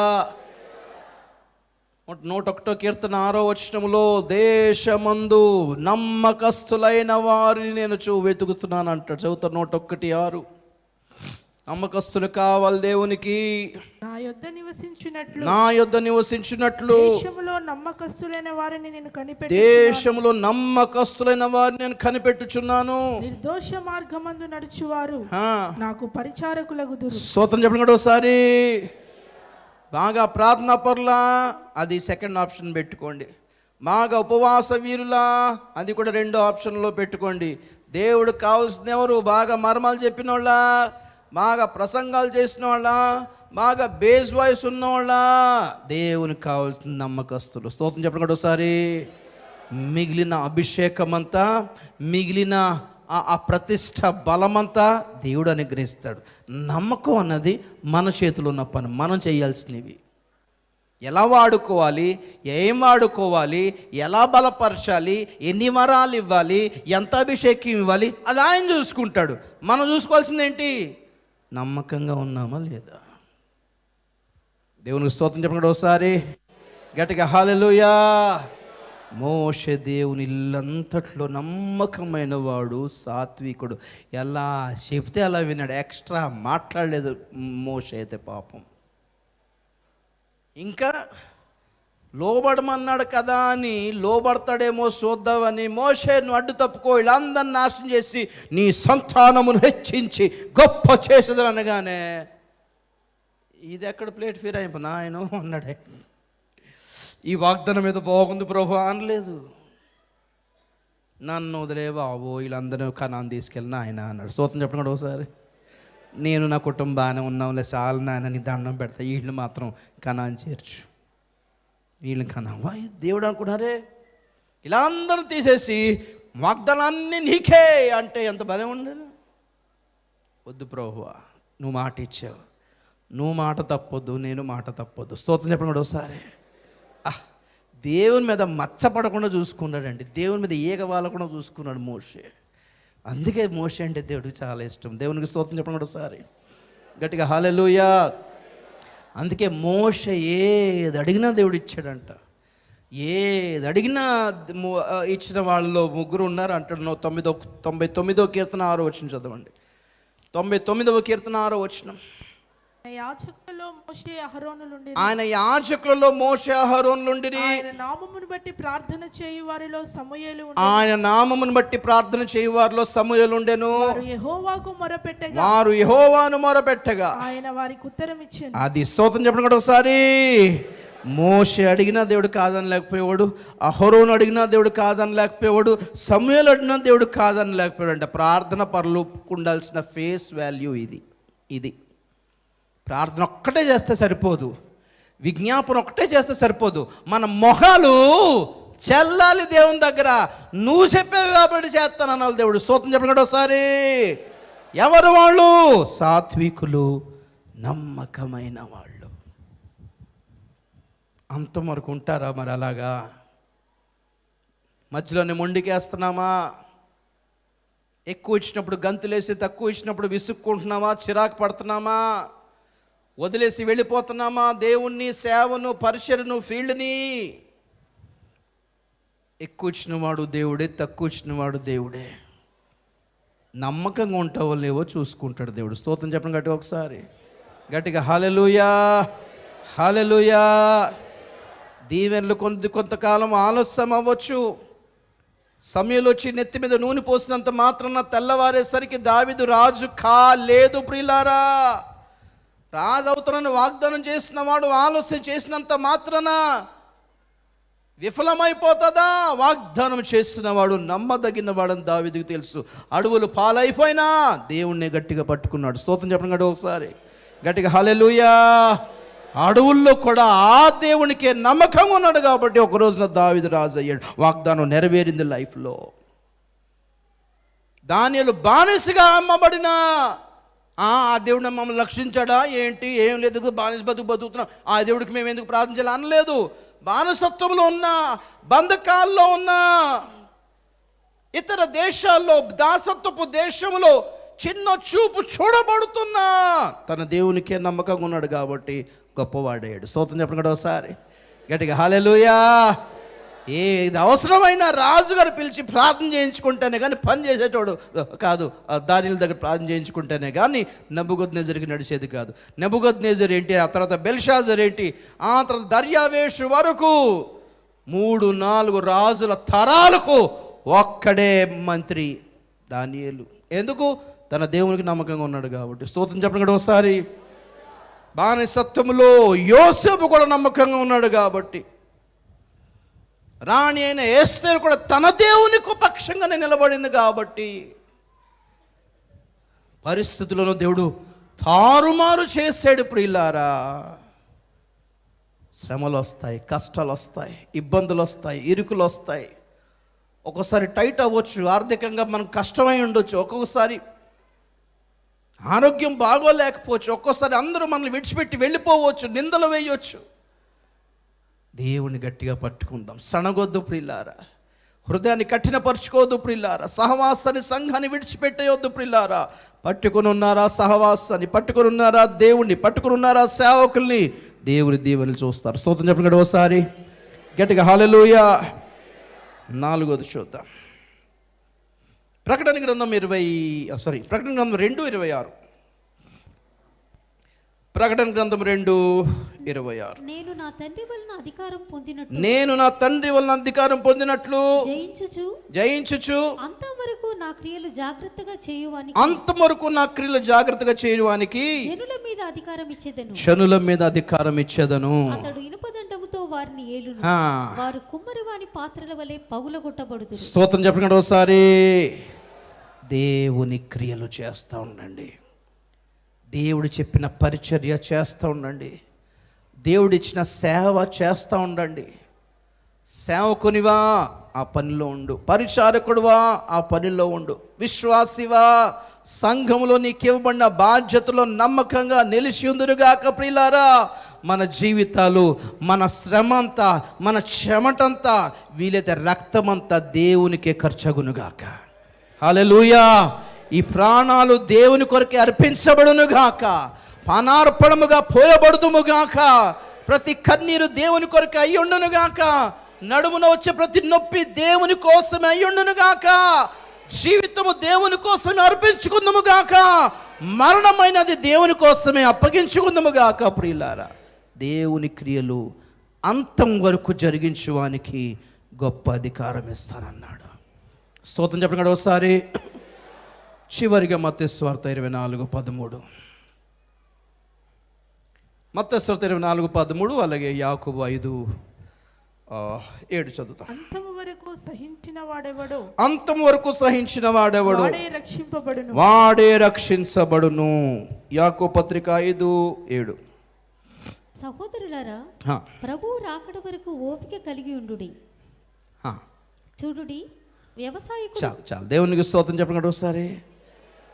101వ కీర్తన 6వ వచనములో, దేశమందు నమ్మకస్తులైన వారిని నేను వెతుకుతున్నాను అంటాడు. చదువుతాను 101:6. నమ్మకస్తులు కావాలి దేవునికి. నా యొద్ద నివసించినట్లు దేశములో నమ్మకస్తులైన వారిని నేను కనిపెట్టుచున్నాను. నిర్దోష మార్గమందు నడుచువారు నాకు పరిచారకులగుదురు. స్తోత్రం చెప్పండి ఒకసారి. బాగా ప్రార్థనా పరులా, అది సెకండ్ ఆప్షన్ పెట్టుకోండి. బాగా ఉపవాస వీరులా, అది కూడా 2వ ఆప్షన్లో పెట్టుకోండి. దేవుడు కావాల్సింది ఎవరు? బాగా మర్మాలు చెప్పిన వాళ్ళ, బాగా ప్రసంగాలు చేసిన వాళ్ళ, బాగా బేస్ వాయిస్ ఉన్నవాళ్ళ? దేవునికి కావాల్సిన నమ్మకస్తులు. స్తోత్రం చెప్పండి ఒకసారి. మిగిలిన అభిషేకం అంతా, మిగిలిన ఆ ప్రతిష్ట బలమంతా దేవుడు అనుగ్రహిస్తాడు. నమ్మకం అన్నది మన చేతిలో ఉన్న పని, మనం చేయాల్సినవి. ఎలా వాడుకోవాలి, ఏం వాడుకోవాలి, ఎలా బలపరచాలి, ఎన్ని వరాలు ఇవ్వాలి, ఎంత అభిషేకం ఇవ్వాలి, అది ఆయన చూసుకుంటాడు. మనం చూసుకోవాల్సింది ఏంటి? నమ్మకంగా ఉన్నామా లేదా? దేవునికి స్తోత్రం చెప్పండి ఒకసారి గట్టిగా హల్లెలూయా. మోషే దేవుని ఇల్లంతట్లో నమ్మకమైన వాడు, సాత్వికుడు. ఎలా చెప్తే అలా విన్నాడు, ఎక్స్ట్రా మాట్లాడలేదు మోషే అయితే పాపం. ఇంకా లోబడమన్నాడు కదా అని లోబడతాడేమో చూద్దామని మోషే నువ్వు అడ్డు తప్పుకో, వీళ్ళందరినీ నాశనం చేసి నీ సంతానమును హెచ్చించి గొప్ప చేసేదని అనగానే, ఇది ఎక్కడ ప్లేట్ ఫీర్ అయిపోయినా ఆయన అన్నాడే, ఈ వాగ్దానం మీద బాగుంది ప్రభు అనలేదు. నన్ను వదిలే బాబు, వీళ్ళందరూ కనాన్ తీసుకెళ్ళిన ఆయన అన్నాడు. స్తోత్రం చెప్పండి ఒకసారి. నేను నా కుటుంబం బాగానే ఉన్నాంలే, చాలు నాయన నీ దండం పెడతా, వీళ్ళు మాత్రం కనాన్ చేర్చు, వీళ్ళని కనావా దేవుడు అనుకున్నారే. ఇలా అందరూ తీసేసి వాగ్దానాన్ని నీకే అంటే ఎంత భలే ఉండదు. వద్దు ప్రభువా, నువ్వు మాట ఇచ్చావు, నువ్వు మాట తప్పొద్దు, నేను మాట తప్పొద్దు. స్తోత్రం చెప్పండి ఒకసారి. దేవుని మీద మచ్చపడకుండా చూసుకున్నాడండి, దేవుని మీద ఈగ వాలకుండా చూసుకున్నాడు మోషే. అందుకే మోషే అంటే దేవుడికి చాలా ఇష్టం. దేవునికి స్తోత్రం చెప్పండి ఒకసారి గట్టిగా హల్లెలూయా. అందుకే మోషే ఏది అడిగినా దేవుడు ఇచ్చాడంట. ఏది అడిగినా ఇచ్చిన వాళ్ళలో 3 ఉన్నారు అంటాడు. 99వ కీర్తన 6వ వచనం చదవండి. 99వ కీర్తన 6వ వచనం. ఆయన యాజకులలో మోషే అహరోనులుండిరి. ఆయన నామమును బట్టి ప్రార్థన చేయు వారిలో సమూయేలు ఉండెను. వారు యెహోవాను మొరపెట్టగా ఆయన వారికి ఉత్తరం ఇచ్చెను. అది స్తోత్రం చెప్పండి కూడా ఒకసారి. మోషే అడిగినా దేవుడు కాదని లేకపోయేవాడు, అహరోను అడిగినా దేవుడు కాదని లేకపోయేవాడు, సమూయేలు అడిగినా దేవుడు కాదని లేకపోయాడు. అంటే ప్రార్థన పరలోకి ఉండాల్సిన ఫేస్ వాల్యూ ఇది. ప్రార్థన ఒక్కటే చేస్తే సరిపోదు, విజ్ఞాపన ఒక్కటే చేస్తే సరిపోదు, మన మొహాలు చెల్లాలి దేవుని దగ్గర. నువ్వు చెప్పేవి కాబట్టి చేస్తానన్నాడు దేవుడు. స్తోత్రం చెప్పండి ఒకసారి. ఎవరు వాళ్ళు? సాత్వికులు, నమ్మకమైన వాళ్ళు. అంతవరకు ఉంటారా మరి అలాగా? మధ్యలోనే మొండికేస్తున్నామా? ఎక్కువ ఇచ్చినప్పుడు గంతులేసి తక్కువ ఇచ్చినప్పుడు విసుక్కుంటున్నామా? చిరాకు పడుతున్నామా? వదిలేసి వెళ్ళిపోతున్నామా? దేవుణ్ణి, సేవను, పరిచయను, ఫీల్డ్ని. ఎక్కువ ఇచ్చినవాడు దేవుడే, తక్కువ ఇచ్చినవాడు దేవుడే. నమ్మకంగా ఉంటావో లేవో చూసుకుంటాడు దేవుడు. స్తోత్రం చెప్పండి గట్టిగా ఒకసారి. గట్టిగా హల్లెలూయా, హల్లెలూయా. దీవెనలు కొంతకాలం ఆలస్యం అవ్వచ్చు. సమయంలో వచ్చి నెత్తి మీద నూనె పోసినంత మాత్రాన తెల్లవారేసరికి దావీదు రాజు కాలేదు ప్రియులారా. రాజు అవుతానని వాగ్దానం చేసిన వాడు ఆలోచన చేసినంత మాత్రాన విఫలమైపోతుందా? వాగ్దానం చేసిన వాడు నమ్మదగిన వాడని దావీదుకు తెలుసు. అడవులు పాలైపోయినా దేవుణ్ణి గట్టిగా పట్టుకున్నాడు. స్తోత్రం చెప్పండి గట్టిగా ఒకసారి. గట్టిగా హల్లెలూయా. అడవుల్లో కూడా ఆ దేవునికే నమ్మకంగా ఉన్నాడు కాబట్టి ఒక రోజున దావీదు రాజు అయ్యాడు. వాగ్దానం నెరవేరింది లైఫ్లో. దానియేలు బానిసగా అమ్మబడిన ఆ దేవుడు మమ్మల్ని రక్షించాడా ఏంటి? ఏం లేదు, బానిస బతుకుతున్నాం, ఆ దేవుడికి మేము ఎందుకు ప్రార్థించాలి అనలేదు. బానిసత్వంలో ఉన్న, బంధకాల్లో ఉన్న, ఇతర దేశాల్లో, దాసత్వపు దేశంలో చిన్న చూపు చూడబడుతున్నా తన దేవునికే నమ్మకంగా ఉన్నాడు కాబట్టి గొప్పవాడయ్యాడు. స్తోత్రం చెప్పండి కూడా ఒకసారి గట్టిగా హల్లెలూయా. ఏది అవసరమైన రాజుగారు పిలిచి ప్రార్థన చేయించుకుంటేనే కానీ పని చేసేటోడు కాదు. దానియేలు దగ్గర ప్రార్థన చేయించుకుంటేనే కానీ నెబుకద్నెజరుకి నడిచేది కాదు. నెబుకద్నెజరు ఏంటి, ఆ తర్వాత బెల్షాజర్ ఏంటి, ఆ తర్వాత దర్యావేషు వరకు 3-4 రాజుల తరాలకు ఒక్కడే మంత్రి దానియేలు. ఎందుకు? తన దేవునికి నమ్మకంగా ఉన్నాడు కాబట్టి. స్తోత్రం చెప్పండి కూడా ఒకసారి. బానిసత్వములో యోసేపు కూడా నమ్మకంగా ఉన్నాడు కాబట్టి. రాణి అయిన ఎస్తేరు కూడా తన దేవునికి పక్షంగానే నిలబడింది కాబట్టి. పరిస్థితులను దేవుడు తారుమారు చేసాడు ప్రియులారా. శ్రమలు వస్తాయి, కష్టాలు వస్తాయి, ఇబ్బందులు వస్తాయి, ఇరుకులు వస్తాయి. ఒక్కోసారి టైట్ అవ్వచ్చు, ఆర్థికంగా మనకు కష్టమై ఉండొచ్చు, ఒక్కొక్కసారి ఆరోగ్యం బాగోలేకపోవచ్చు, ఒక్కోసారి అందరూ మనల్ని విడిచిపెట్టి వెళ్ళిపోవచ్చు, నిందలు వేయవచ్చు. దేవుని గట్టిగా పట్టుకుందాం. సణగొద్దు ప్రియులారా. హృదయాన్ని కఠినపరుచుకోవద్దు ప్రియులారా. సహవాసాన్ని, సంఘాన్ని విడిచిపెట్టేయొద్దు ప్రియులారా. పట్టుకొని ఉన్నారా సహవాసాన్ని, పట్టుకొని ఉన్నారా దేవుణ్ణి, పట్టుకొని ఉన్నారా సేవకుల్ని, దేవుని దీవెనలు చూస్తారు. స్తోత్రం చెప్పండి కదా ఒకసారి గట్టిగా హల్లెలూయా. 4వది చూద్దాం. ప్రకటన గ్రంథం 2:26. ప్రకటన గ్రంథం 2:26. నేను నా తండ్రి వలన అధికారం పొందినట్లు జయించుచు అంతవరకు నా క్రియలు జాగ్రత్తగా చేయువానికి జనుల మీద అధికారం ఇచ్చేదను. అతడు ఇనుపదండముతో వారిని ఏలును, వారు కుమ్మరివాని పాత్రల వలె పగులగొట్టబడుదురు. స్తోత్రం చెప్పండి ఒకసారి. దేవుని క్రియలు చేస్తూ ఉండండి. దేవుడు చెప్పిన పరిచర్య చేస్తూ ఉండండి. దేవుడు ఇచ్చిన సేవ చేస్తూ ఉండండి. సేవకునివా ఆ పనిలో ఉండు, పరిచారకుడువా ఆ పనిలో ఉండు, విశ్వాసివా సంఘములో నీకు ఇవ్వబడిన బాధ్యతలో నమ్మకంగా నిలిచి ఉందురుగాక ప్రియులారా. మన జీవితాలు, మన శ్రమంతా, మన చెమటంతా, వీలైతే రక్తమంతా దేవునికే ఖర్చగునుగాక. హల్లెలూయా. ఈ ప్రాణాలు దేవుని కొరకే అర్పించబడునుగాక, పానార్పణముగా పోయబడుదుముగాక. ప్రతి కన్నీరు దేవుని కొరకే అయ్యుండునుగాక. నడుమున వచ్చే ప్రతి నొప్పి దేవుని కోసమే అయ్యుండునుగాక. జీవితము దేవుని కోసమే అర్పించుకుందుముగాక. మరణమైనది దేవుని కోసమే అప్పగించుకుందుముగాక. ప్రియులారా, దేవుని క్రియలు అంతం వరకు జరిగించువానికి గొప్ప అధికారం ఇస్తానన్నాడు. స్తోత్రం చెప్పండి ఒకసారి. చివరిగా మత్తయి సువార్త 24:13. మత్తయి సువార్త 24:13, అలాగే యాకోబు 5:7 చదువుతాం. అంతము వరకు సహించిన వాడెవడో వాడే రక్షింపబడును. యాకోబు పత్రిక 5:7. సహోదరులారా, ప్రభువు రాకడ వరకు ఓపిక కలిగి ఉండుడి. చూడుడి వ్యవసాయకుడు చాలు దేవునికి స్తోత్రం చెప్పండి ఒకసారి.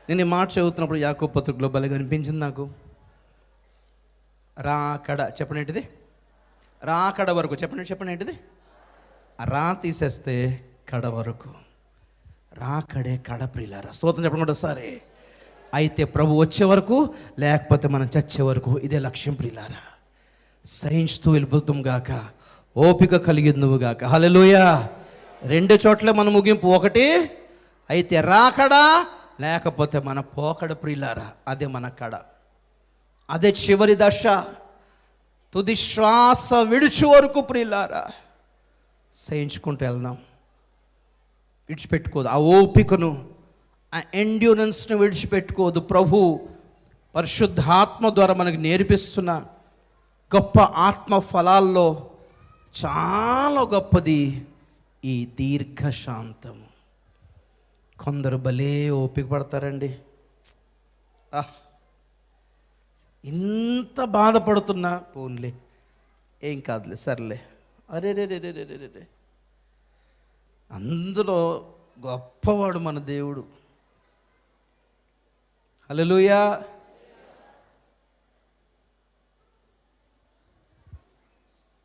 నేను ఈ మాట చదువుతున్నప్పుడు యాకోబు పత్రికలో భలేగా అనిపించింది నాకు. రాకడ చెప్పండి ఏంటిది? రాకడ వరకు చెప్పండి ఏంటిది? రా తీసేస్తే కడ వరకు, రాకడే కడ ప్రియులారా. స్తోత్రం చెప్పండి ఒకసారి. అయితే ప్రభు వచ్చే వరకు, లేకపోతే మనం చచ్చే వరకు, ఇదే లక్ష్యం ప్రియులారా. సహించుతూ వెళ్ళిపోతాం గాక, ఓపిక కలిగిందువు గాక. హల్లెలూయా. 2 చోట్ల మన ముగింపు. ఒకటి అయితే రాకడా, లేకపోతే మన పోకడ ప్రియులారా. అదే మన కడ, అదే చివరి దశ, తుది శ్వాస విడిచి వరకు ప్రియులారా సహించుకుంటూ వెళ్దాం. విడిచిపెట్టుకోదు ఆ ఓపికను, ఆ ఎండ్యూరెన్స్ను విడిచిపెట్టుకోదు. ప్రభు పరిశుద్ధాత్మ ద్వారా మనకు నేర్పిస్తున్న గొప్ప ఆత్మ ఫలాల్లో చాలా గొప్పది ఈ దీర్ఘశాంతము. కొందరు భలే ఓపిక పడతారండి. ఇంత బాధపడుతున్నా పోన్లే, ఏం కాదులే, సర్లే, అరే రే రే రే రే రే రే. అందులో గొప్పవాడు మన దేవుడు. హల్లెలూయా.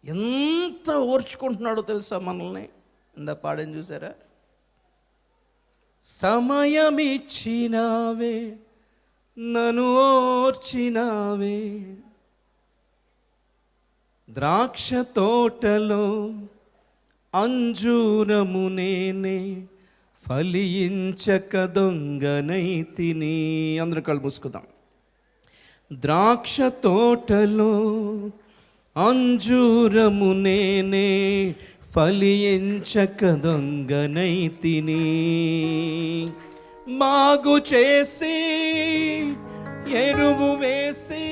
ఎంత ఓర్చుకుంటున్నాడో తెలుసా మనల్ని. ఇందా పాడని చూసారా? సమయమిచ్చినావే, నన్ను ఓర్చినావే, ద్రాక్ష తోటలో అంజూరము నేనే, ఫలించక దొంగనైతిని. అందరూ కళ్ళు మూసుకుందాం. ద్రాక్ష తోటలో అంజూరము నేనే, ఫలించక దొంగనైతిని. మాగు చేసి ఎరువు వేసి,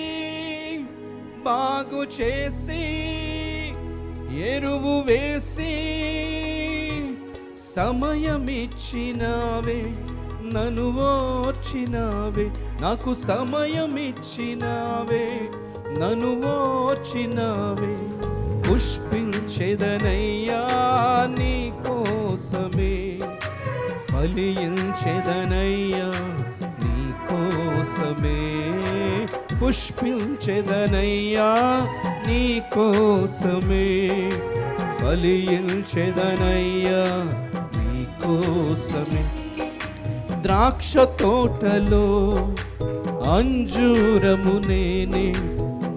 బాగు చేసి ఎరువు వేసి, సమయమిచ్చినావే, నన్ను ఓర్చినావే, నాకు సమయమిచ్చినావే, నన్ను ఓర్చినావే. పుష్పించెదనయ్యా నీ కోసమే, ఫలించెదనయ్యా నీ కోసమే, పుష్పించెదనయ్యా నీ కోసమే, ఫలించెదనయ్యా నీ కోసమే. ద్రాక్ష తోటలో అంజూరము నేనే,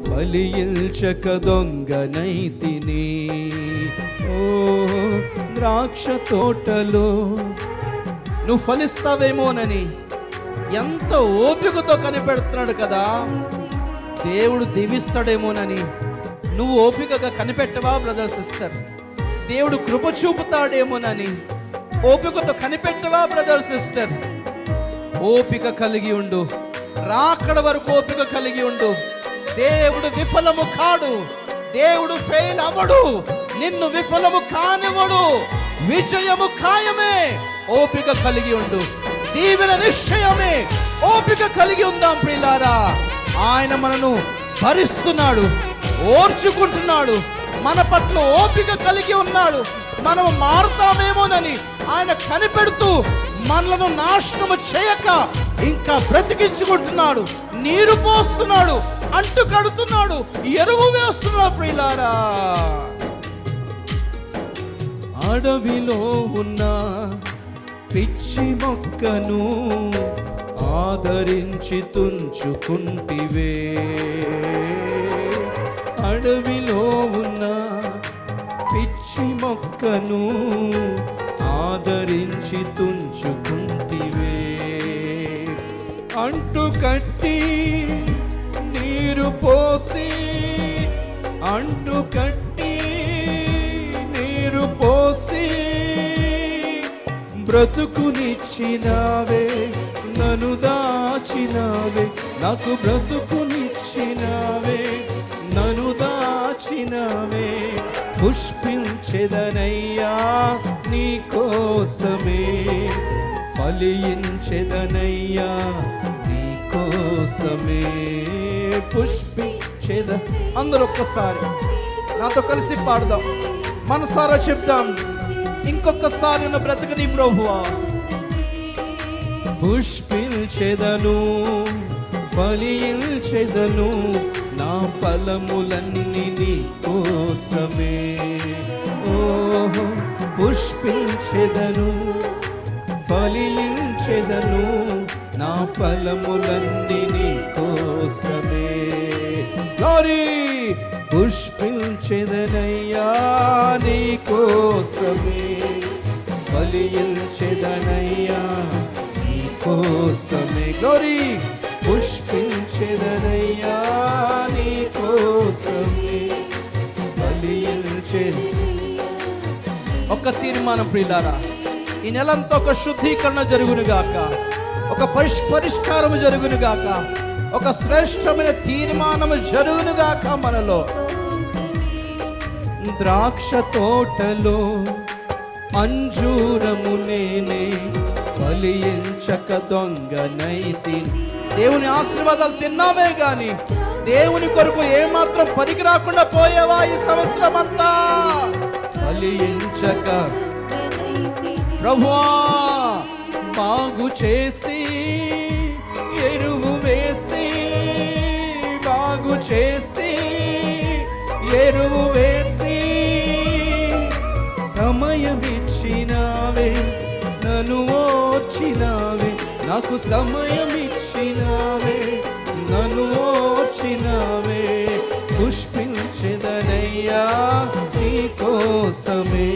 ఫలించక దొంగనైతిని. ఓ ద్రాక్ష తోటలో నువ్వు ఫలిస్తావేమోనని ఎంత ఓపికతో కనిపెడుతున్నాడు కదా దేవుడు. దీవిస్తాడేమోనని నువ్వు ఓపికగా కనిపెట్టవా బ్రదర్ సిస్టర్? దేవుడు కృప చూపుతాడేమోనని ఓపికతో కనిపెట్టవా బ్రదర్ సిస్టర్? ఓపిక కలిగి ఉండు, రాకడ వరకు ఓపిక కలిగి ఉండు. దేవుడు విఫలము కాడు, దేవుడు ఫెయిల్ అవ్వడు, నిన్ను విఫలము కానివ్వడు. విజయము ఖాయమే, ఓపిక కలిగి ఉండు. దీవెన నిశ్చయమే, ఓపిక కలిగి ఉందాం ప్రియులారా. ఆయన మనను భరిస్తున్నాడు, ఓర్చుకుంటున్నాడు, మన పట్ల ఓపిక కలిగి ఉన్నాడు. మనం మారుతామేమోనని ఆయన కనిపెడుతూ మనలను నాశనము చేయక ఇంకా బ్రతికించుకుంటున్నాడు. నీరు పోస్తున్నాడు, అంటు కడుతున్నాడు, ఎరువు వేస్తున్నాడు ప్రియులారా. అడవిలో ఉన్న పిచ్చి మొక్కను ఆదరించి తుంచుకుంటివే, అడవిలో ఉన్న పిచ్చి మొక్కను ఆదరించి తుంచుకుంటివే. అంటు కట్టి నీరు పోసి, అంటు కట్టి నీరు పోసి, బ్రతుకునిచ్చినావే, నన్ను దాచినావే, నాకు బ్రతుకునిచ్చినావే, నన్ను దాచినావే. పుష్పించెదనయ్యా నీ కోసమే, ఫలించెదనయ్యా నీ కోసమే, పుష్పించెద. అందరూ ఒక్కసారి నాతో కలిసి పాడదాం, మనసారా చెప్దాం. ఇంకొకసారి నన్ను బ్రతకని ప్రభువా. పుష్పించెదను, ఫలించెదను, నా ఫలములన్నీ నీ కోసమే. ఓహో, పుష్పించెదను, ఫలించెదను, నా ఫలములన్నీ నీ కోసమే. గ్లోరీ. పుష్పించెదనయ్యా నీ కోసమే, ఫలించెదనయ్యా నీ కోసమే. గ్లోరీ. పుష్పించెదనయ్యా నీ కోసమే, ఫలించెద. ఒక తీర్మానం ప్రియులారా, ఈ నెలంతా ఒక శుద్ధీకరణ జరుగునుగాక, ఒక పరిష్కారం జరుగునుగాక, ఒక శ్రేష్టమైన తీర్మానం జరుగునుగాక మనలో. ద్రాక్ష తోటలో అంజూరము నేనే, ఫలించక దొంగనైతి. దేవుని ఆశీర్వాదాలు తిన్నామే గాని దేవుని కొరకు ఏమాత్రం పనికి రాకుండా పోయేవా ఈ సంవత్సరం అంతా? ఫలించక ప్రభువా బాగు చేసి, ఎరువు వేసి, బాగు చేసి, ఎరువు వేసి, సమయమిచ్చినావే, నన్ను ఓర్చినావే, నాకు సమయమిచ్చినావే, నన్ను ఓర్చినావే. పుష్పించెదనయ్యా నీ కోసమే,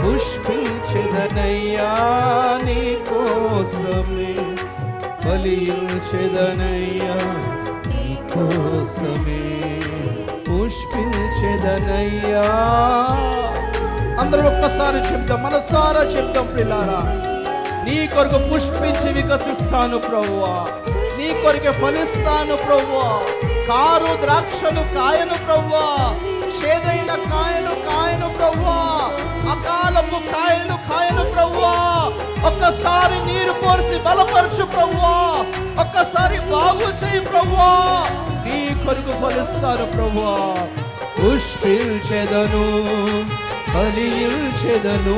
పుష్పించెదనయ్యా నీ కోసమే, ఫలించెదనయ్యా నీ కోసమే, పుష్పించెదనయ్యా. అందరూ ఒక్కసారి చెప్తాం, మనసారా చెప్తాం ప్రియులారా. నీ కొరకు పుష్పించి వికసిస్తాను ప్రభువా, నీ కొరకే ఫలిస్తాను ప్రభువా. కారు ద్రాక్షలు కాయను ప్రభువా, చేదైన కాయలు కాయను ప్రభువా, అకాలపు కాయలు కాయను ప్రభువా. ఒక్కసారి నీరు పోసి బలపరచు ప్రభువా, ఒక్కసారి బాగు చేయి ప్రభువా. నీ కొరకు ఫలిస్తాను ప్రభువా. పుష్పించెదను, ఫలించెదను,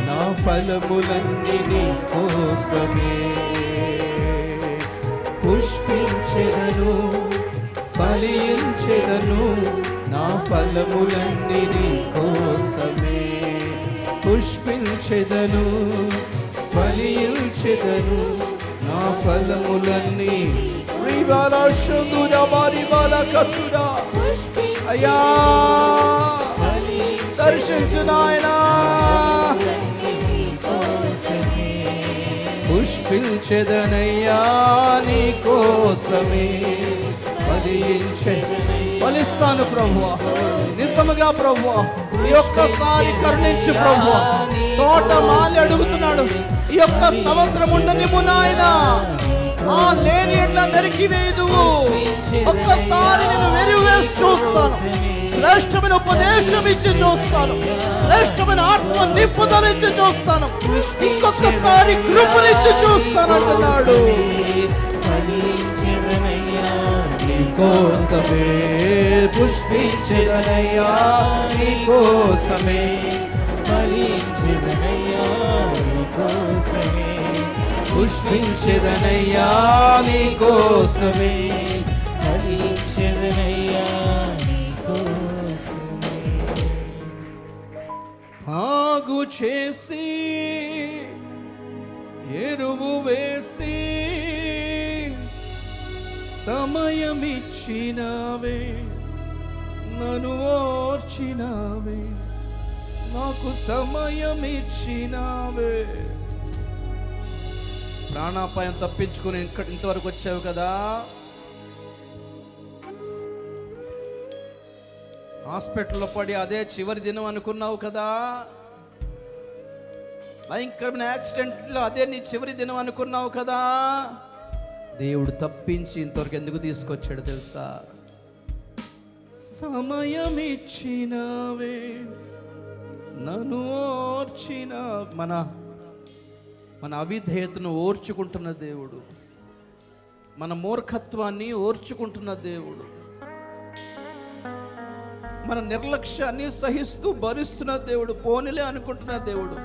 నా ఫలములన్నీ నీ కోసమే. పుష్పించెదను, ఫలించెదను, నా ఫలములన్నీ నీ కోసమే. పుష్పించెదను, ఫలించెదను, నా ఫలములన్నీ. అయ్యా దర్శించు నాయనా. పుష్పించెదనయ్యా నీ కోసమే, ఫలిస్తాను ప్రభువా. నిజముగా ప్రభువా, ఈ ఒక్కసారి కరుణించు ప్రభువా. తోట మాలి అడుగుతున్నాడు, ఈ ఒక్క సంవత్సరం ఉండనివ్వు నాయనా, ఆ లేని ఎండ నరికివేయుదువు. ఒక్కసారి నేను వెరివేసి చూస్తాను, శ్రేష్టమైన ఉపదేశం ఇచ్చి చూస్తాను, శ్రేష్టమైన ఆత్మ నింపుదల ఇచ్చి చూస్తాను, ఇంకొకసారి కృపనిచ్చి చూస్తాను అంటున్నాడు. కోసమే పుష్పించెదనయ్యా నీ కోసమే, ఫలించెదనయ్యా నీ కోసమే, పుష్పించెదనయ్యా నీ కోసమే, ఫలించెదనయ్యా నీ కోసమే. బాగు చేసి, ఎరువు వేసి, సమయమిచ్చినావే, నన్ను ఓర్చినావే, నాకు సమయమిచ్చినావే. ప్రాణాపాయం తప్పించుకుని ఇంతవరకు వచ్చావు కదా. హాస్పిటల్లో పడి అదే చివరి దినం అనుకున్నావు కదా. భయంకరమైన యాక్సిడెంట్లో అదే నీ చివరి దినం అనుకున్నావు కదా. దేవుడు తప్పించి ఇంతవరకు ఎందుకు తీసుకొచ్చాడు తెలుసా? సమయం ఇచ్చినావే, నన్ను ఓర్చిన. మన అవిధేయతను ఓర్చుకుంటున్న దేవుడు, మన మూర్ఖత్వాన్ని ఓర్చుకుంటున్న దేవుడు. మన నిర్లక్ష్యాన్ని సహిస్తూ భరిస్తున్న దేవుడు. పోనీలే అనుకుంటున్న దేవుడు.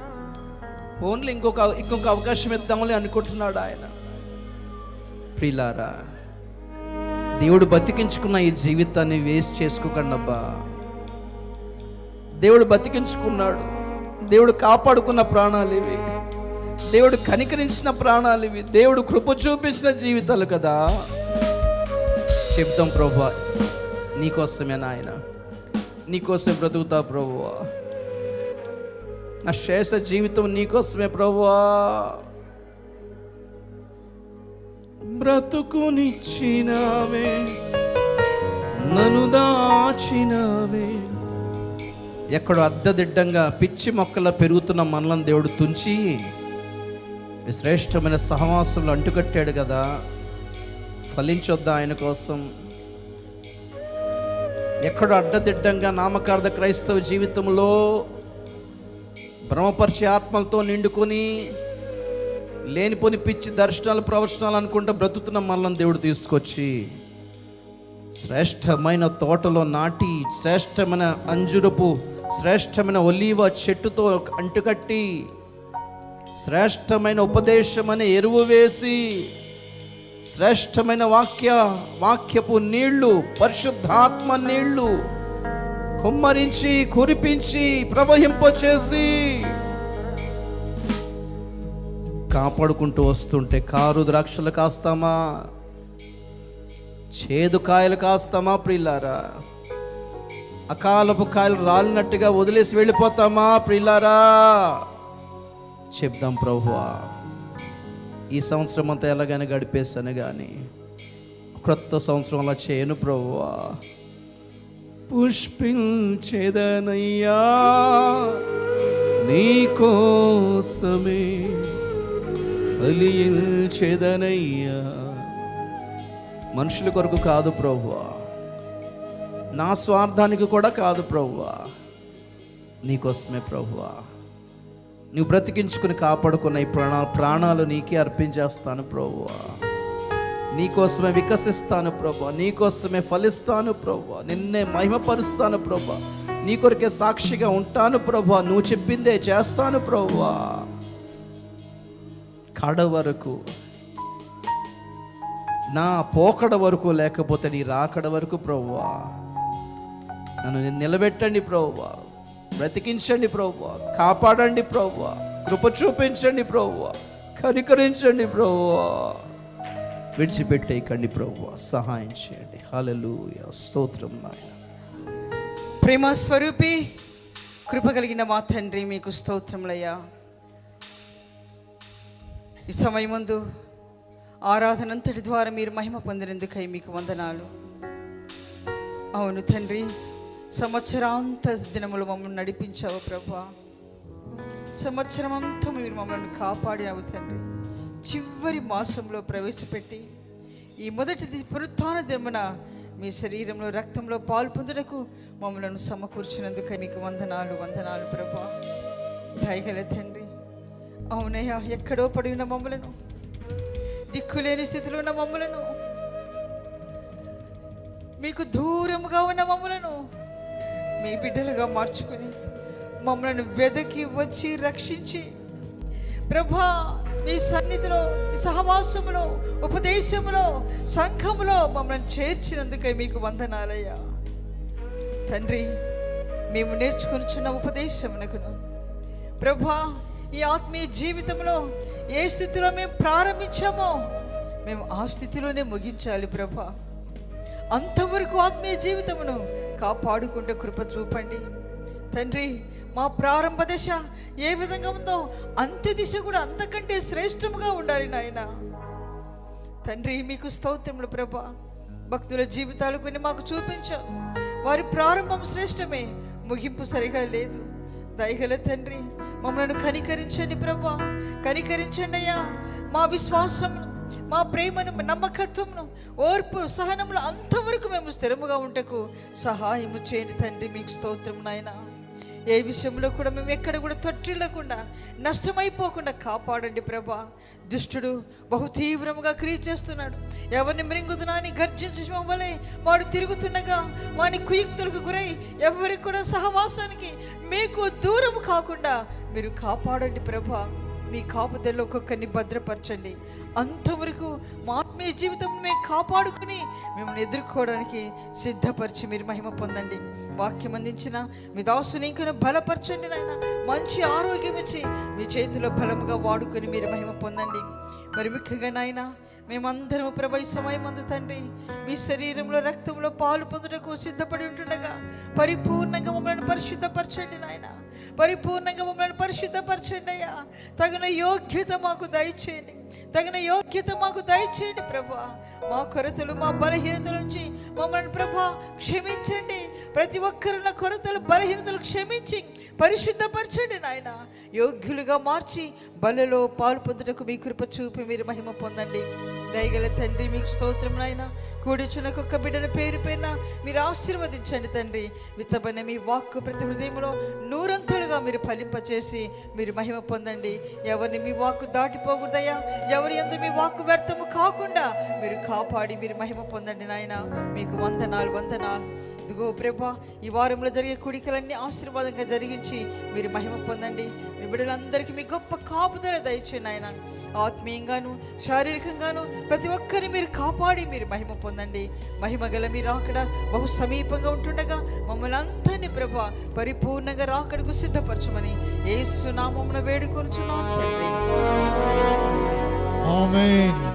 పోన్లే ఇంకొక అవకాశం ఇద్దామని అనుకుంటున్నాడు ఆయన. ప్రియులారా, దేవుడు బతికించుకున్న ఈ జీవితాన్ని వేస్ట్ చేసుకోకండి అబ్బా. దేవుడు బతికించుకున్నాడు. దేవుడు కాపాడుకున్న ప్రాణాలు ఇవి. దేవుడు కనికరించిన ప్రాణాలు ఇవి. దేవుడు కృప చూపించిన జీవితాలు కదా. చెప్తాం, ప్రభువా నీకోసమే నాయన, నీకోసమే బ్రతుకుతా ప్రభువా, నా శేష జీవితం నీకోసమే ప్రభువా. బ్రతుకునిచ్చినావే, నన్ను దాచినావే. ఎక్కడో అద్దదిడ్డంగా పిచ్చి మొక్కలా పెరుగుతున్న మనలను దేవుడు తుంచి శ్రేష్టమైన సహవాసంలో అంటుకట్టాడు కదా. ఫలించొద్దా ఆయన కోసం? ఎక్కడో అడ్డదిడ్డంగా నామకార్థ క్రైస్తవ జీవితంలో భ్రమపరిచే ఆత్మలతో నిండుకొని లేనిపోని పిచ్చి దర్శనాలు ప్రవచనాలు అనుకుంటూ బ్రతుకుతున్న మనల్ని దేవుడు తీసుకొచ్చి శ్రేష్టమైన తోటలో నాటి, శ్రేష్టమైన అంజురపు, శ్రేష్టమైన ఒలీవ చెట్టుతో అంటుకట్టి, శ్రేష్టమైన ఉపదేశమైన ఎరువు వేసి, శ్రేష్టమైన వాక్యపు నీళ్లు, పరిశుద్ధాత్మ నీళ్లు కుమ్మరించి, కురిపించి, ప్రవహింపచేసి కాపాడుకుంటూ వస్తుంటే కారు ద్రాక్షలు కాస్తామా, చేదు కాయలు కాస్తామా? ప్రియులారా, అకాలపు కాయలు రాలినట్టుగా వదిలేసి వెళ్ళిపోతామా? ప్రియులారా, చెప్దాం ప్రభువా, ఈ సంవత్సరం అంతా ఎలాగైనా గడిపేశాను కానీ క్రొత్త సంవత్సరం అలా చేయను ప్రభువా. పుష్పించేదనయ్యా నీకోసమే, ఫలించేదనయ్యా. మనుషుల కొరకు కాదు ప్రభువా, నా స్వార్థానికి కూడా కాదు ప్రభువా, నీకోసమే ప్రభువా. నువ్వు బ్రతికించుకుని కాపాడుకున్న ఈ ప్రాణాలు నీకే అర్పించేస్తాను ప్రభువా. నీకోసమే వికసిస్తాను ప్రభువా, నీకోసమే ఫలిస్తాను ప్రభువా, నిన్నే మహిమపరుస్తాను ప్రభువా, నీ కొరకే సాక్షిగా ఉంటాను ప్రభువా, నువ్వు చెప్పిందే చేస్తాను ప్రభువా. కడ వరకు, నా పోకడ వరకు, లేకపోతే నీ రాకడ వరకు ప్రభువా నన్ను నిలబెట్టండి ప్రభువా, బ్రతికించండి ప్రభువా, కాపాడండి ప్రభువా, కృప చూపించండి ప్రభువా, కనికరించండి ప్రభువా, విడిచిపెట్టేయకండి ప్రభువా, సహాయం చేయండి. హల్లెలూయా, స్తోత్రం నాయన. ప్రేమ స్వరూపి, కృప కలిగిన మా తండ్రి, మీకు స్తోత్రములయ్యా. ఈ సమయమందు ఆరాధనంతటి ద్వారా మీరు మహిమ పొందినందుకై మీకు వందనాలు. అవును తండ్రి, సంవత్సరాంత దినములు మమ్మల్ని నడిపించావు ప్రభా. సంవత్సరం అంతా మీరు మమ్మల్ని కాపాడావు తండ్రి. చివరి మాసంలో ప్రవేశపెట్టి ఈ మొదటి పునరుత్థాన దినమున మీ శరీరంలో, రక్తంలో పాలు పొందుటకు మమ్మల్ని సమకూర్చినందుకై మీకు వందనాలు ప్రభా. దయగల తండ్రి, అవునయ్యా, ఎక్కడో పడి ఉన్న మమ్మలను, దిక్కులేని స్థితిలో ఉన్న మమ్మలను, మీకు దూరముగా ఉన్న మమ్మలను మీ బిడ్డలుగా మార్చుకుని మమ్మల్ని వెదకి వచ్చి రక్షించి ప్రభా, మీ సన్నిధిలో, మీ సహవాసములో, ఉపదేశములో, సంఘములో మమ్మల్ని చేర్చినందుకై మీకు వందనాలయ్యా తండ్రి. మేము నేర్చుకొనిచున్న ఉపదేశమునకును ప్రభా, ఈ ఆత్మీయ జీవితంలో ఏ స్థితిలో మేము ప్రారంభించామో మేము ఆ స్థితిలోనే ముగించాలి ప్రభా. అంతవరకు ఆత్మీయ జీవితమును కాపాడుకుంటే కృప చూపండి తండ్రి. మా ప్రారంభ దశ ఏ విధంగా ఉందో అంత్య దిశ కూడా అంతకంటే శ్రేష్టముగా ఉండాలి నాయన తండ్రి. మీకు స్తోత్రములు ప్రభా. భక్తుల జీవితాలు కొన్ని మాకు చూపించావు. వారి ప్రారంభం శ్రేష్టమే, ముగింపు సరిగా లేదు. దయగల తండ్రి, మమ్మల్ని కనికరించండి ప్రభా, కనికరించండి అయ్యా. మా విశ్వాసం, మా ప్రేమను, నమ్మకత్వమును, ఓర్పు, సహనములు అంతవరకు మేము స్థిరముగా ఉంటకు సహాయము చేయండి తండ్రి. మీకు స్తోత్రం నాయన. ఏ విషయంలో కూడా మేము ఎక్కడ కూడా తొట్టిల్లకుండా నష్టమైపోకుండా కాపాడండి ప్రభా. దుష్టుడు బహు తీవ్రముగా క్రియ చేస్తున్నాడు. ఎవరిని మృంగుదునాని గర్జించే వలె వాడు తిరుగుతుండగా వాని కుయుక్తులకు గురై ఎవరికి కూడా సహవాసానికి మీకు దూరం కాకుండా మీరు కాపాడండి ప్రభా. మీ కాపుదల్లో ఒక్కొక్కరిని భద్రపరచండి. అంతవరకు మా ఆత్మీయ జీవితం మేము కాపాడుకుని మిమ్మల్ని ఎదుర్కోవడానికి సిద్ధపరిచి మీరు మహిమ పొందండి. వాక్యం అందించిన మీ దాసుని ఇంకా బలపరచండి నాయన. మంచి ఆరోగ్యం ఇచ్చి మీ చేతిలో బలముగా వాడుకొని మీరు మహిమ పొందండి. మరి ముఖ్యంగా నాయన మేమందరం ప్రభు ఈ సమయం అందు తండ్రి మీ శరీరంలో రక్తంలో పాలు పొందుటకు సిద్ధపడి ఉంటుండగా పరిపూర్ణంగా మమ్మల్ని పరిశుద్ధపరచండి నాయన. పరిపూర్ణంగా మమ్మల్ని పరిశుద్ధపరచండి అయ్యా. తగిన యోగ్యత మాకు దయచేయండి. తగిన యోగ్యత మాకు దయచేయండి ప్రభా. మా కొరతలు మా బలహీనతల నుంచి మమ్మల్ని ప్రభా క్షమించండి. ప్రతి ఒక్కరున్న కొరతలు బలహీనతలు క్షమించి పరిశుద్ధపరచండి నాయన. యోగ్యులుగా మార్చి బలలో పాలు పొందుటకు మీ కృప చూపి మీరు మహిమ పొందండి. దయగల తండ్రి మీకు స్తోత్రం నాయన. కూడిచున్న ఒక్క బిడ్డల పేరు పైన మీరు ఆశీర్వదించండి తండ్రి. విత్తబడిన మీ వాక్కు ప్రతి హృదయంలో నూరంతులుగా మీరు ఫలింపచేసి మీరు మహిమ పొందండి. ఎవరిని మీ వాక్కు దాటిపోకూడదయ్యా. ఎవరి యందు మీ వాక్కు వ్యర్థము కాకుండా మీరు కాపాడి మీరు మహిమ పొందండి నాయన. మీకు వందనాలు వందనాలు. ఇదిగో ప్రభా, ఈ వారంలో జరిగే కూడికలన్నీ ఆశీర్వాదంగా జరిగించి మీరు మహిమ పొందండి. మీ బిడ్డలందరికీ మీ గొప్ప కాపుదల దయచేయండి నాయన. ఆత్మీయంగాను శారీరకంగాను ప్రతి ఒక్కరిని మీరు కాపాడి మీరు మహిమ పొందండి. మహిమ గల మీరు రాకడ బహు సమీపంగా ఉంటుండగా మమ్మల్ని అందరినీ ప్రభా పరిపూర్ణంగా రాకడకు సిద్ధపరచమని యేసు నామమున వేడుకొనుచున్నాము తండ్రి. ఆమేన్.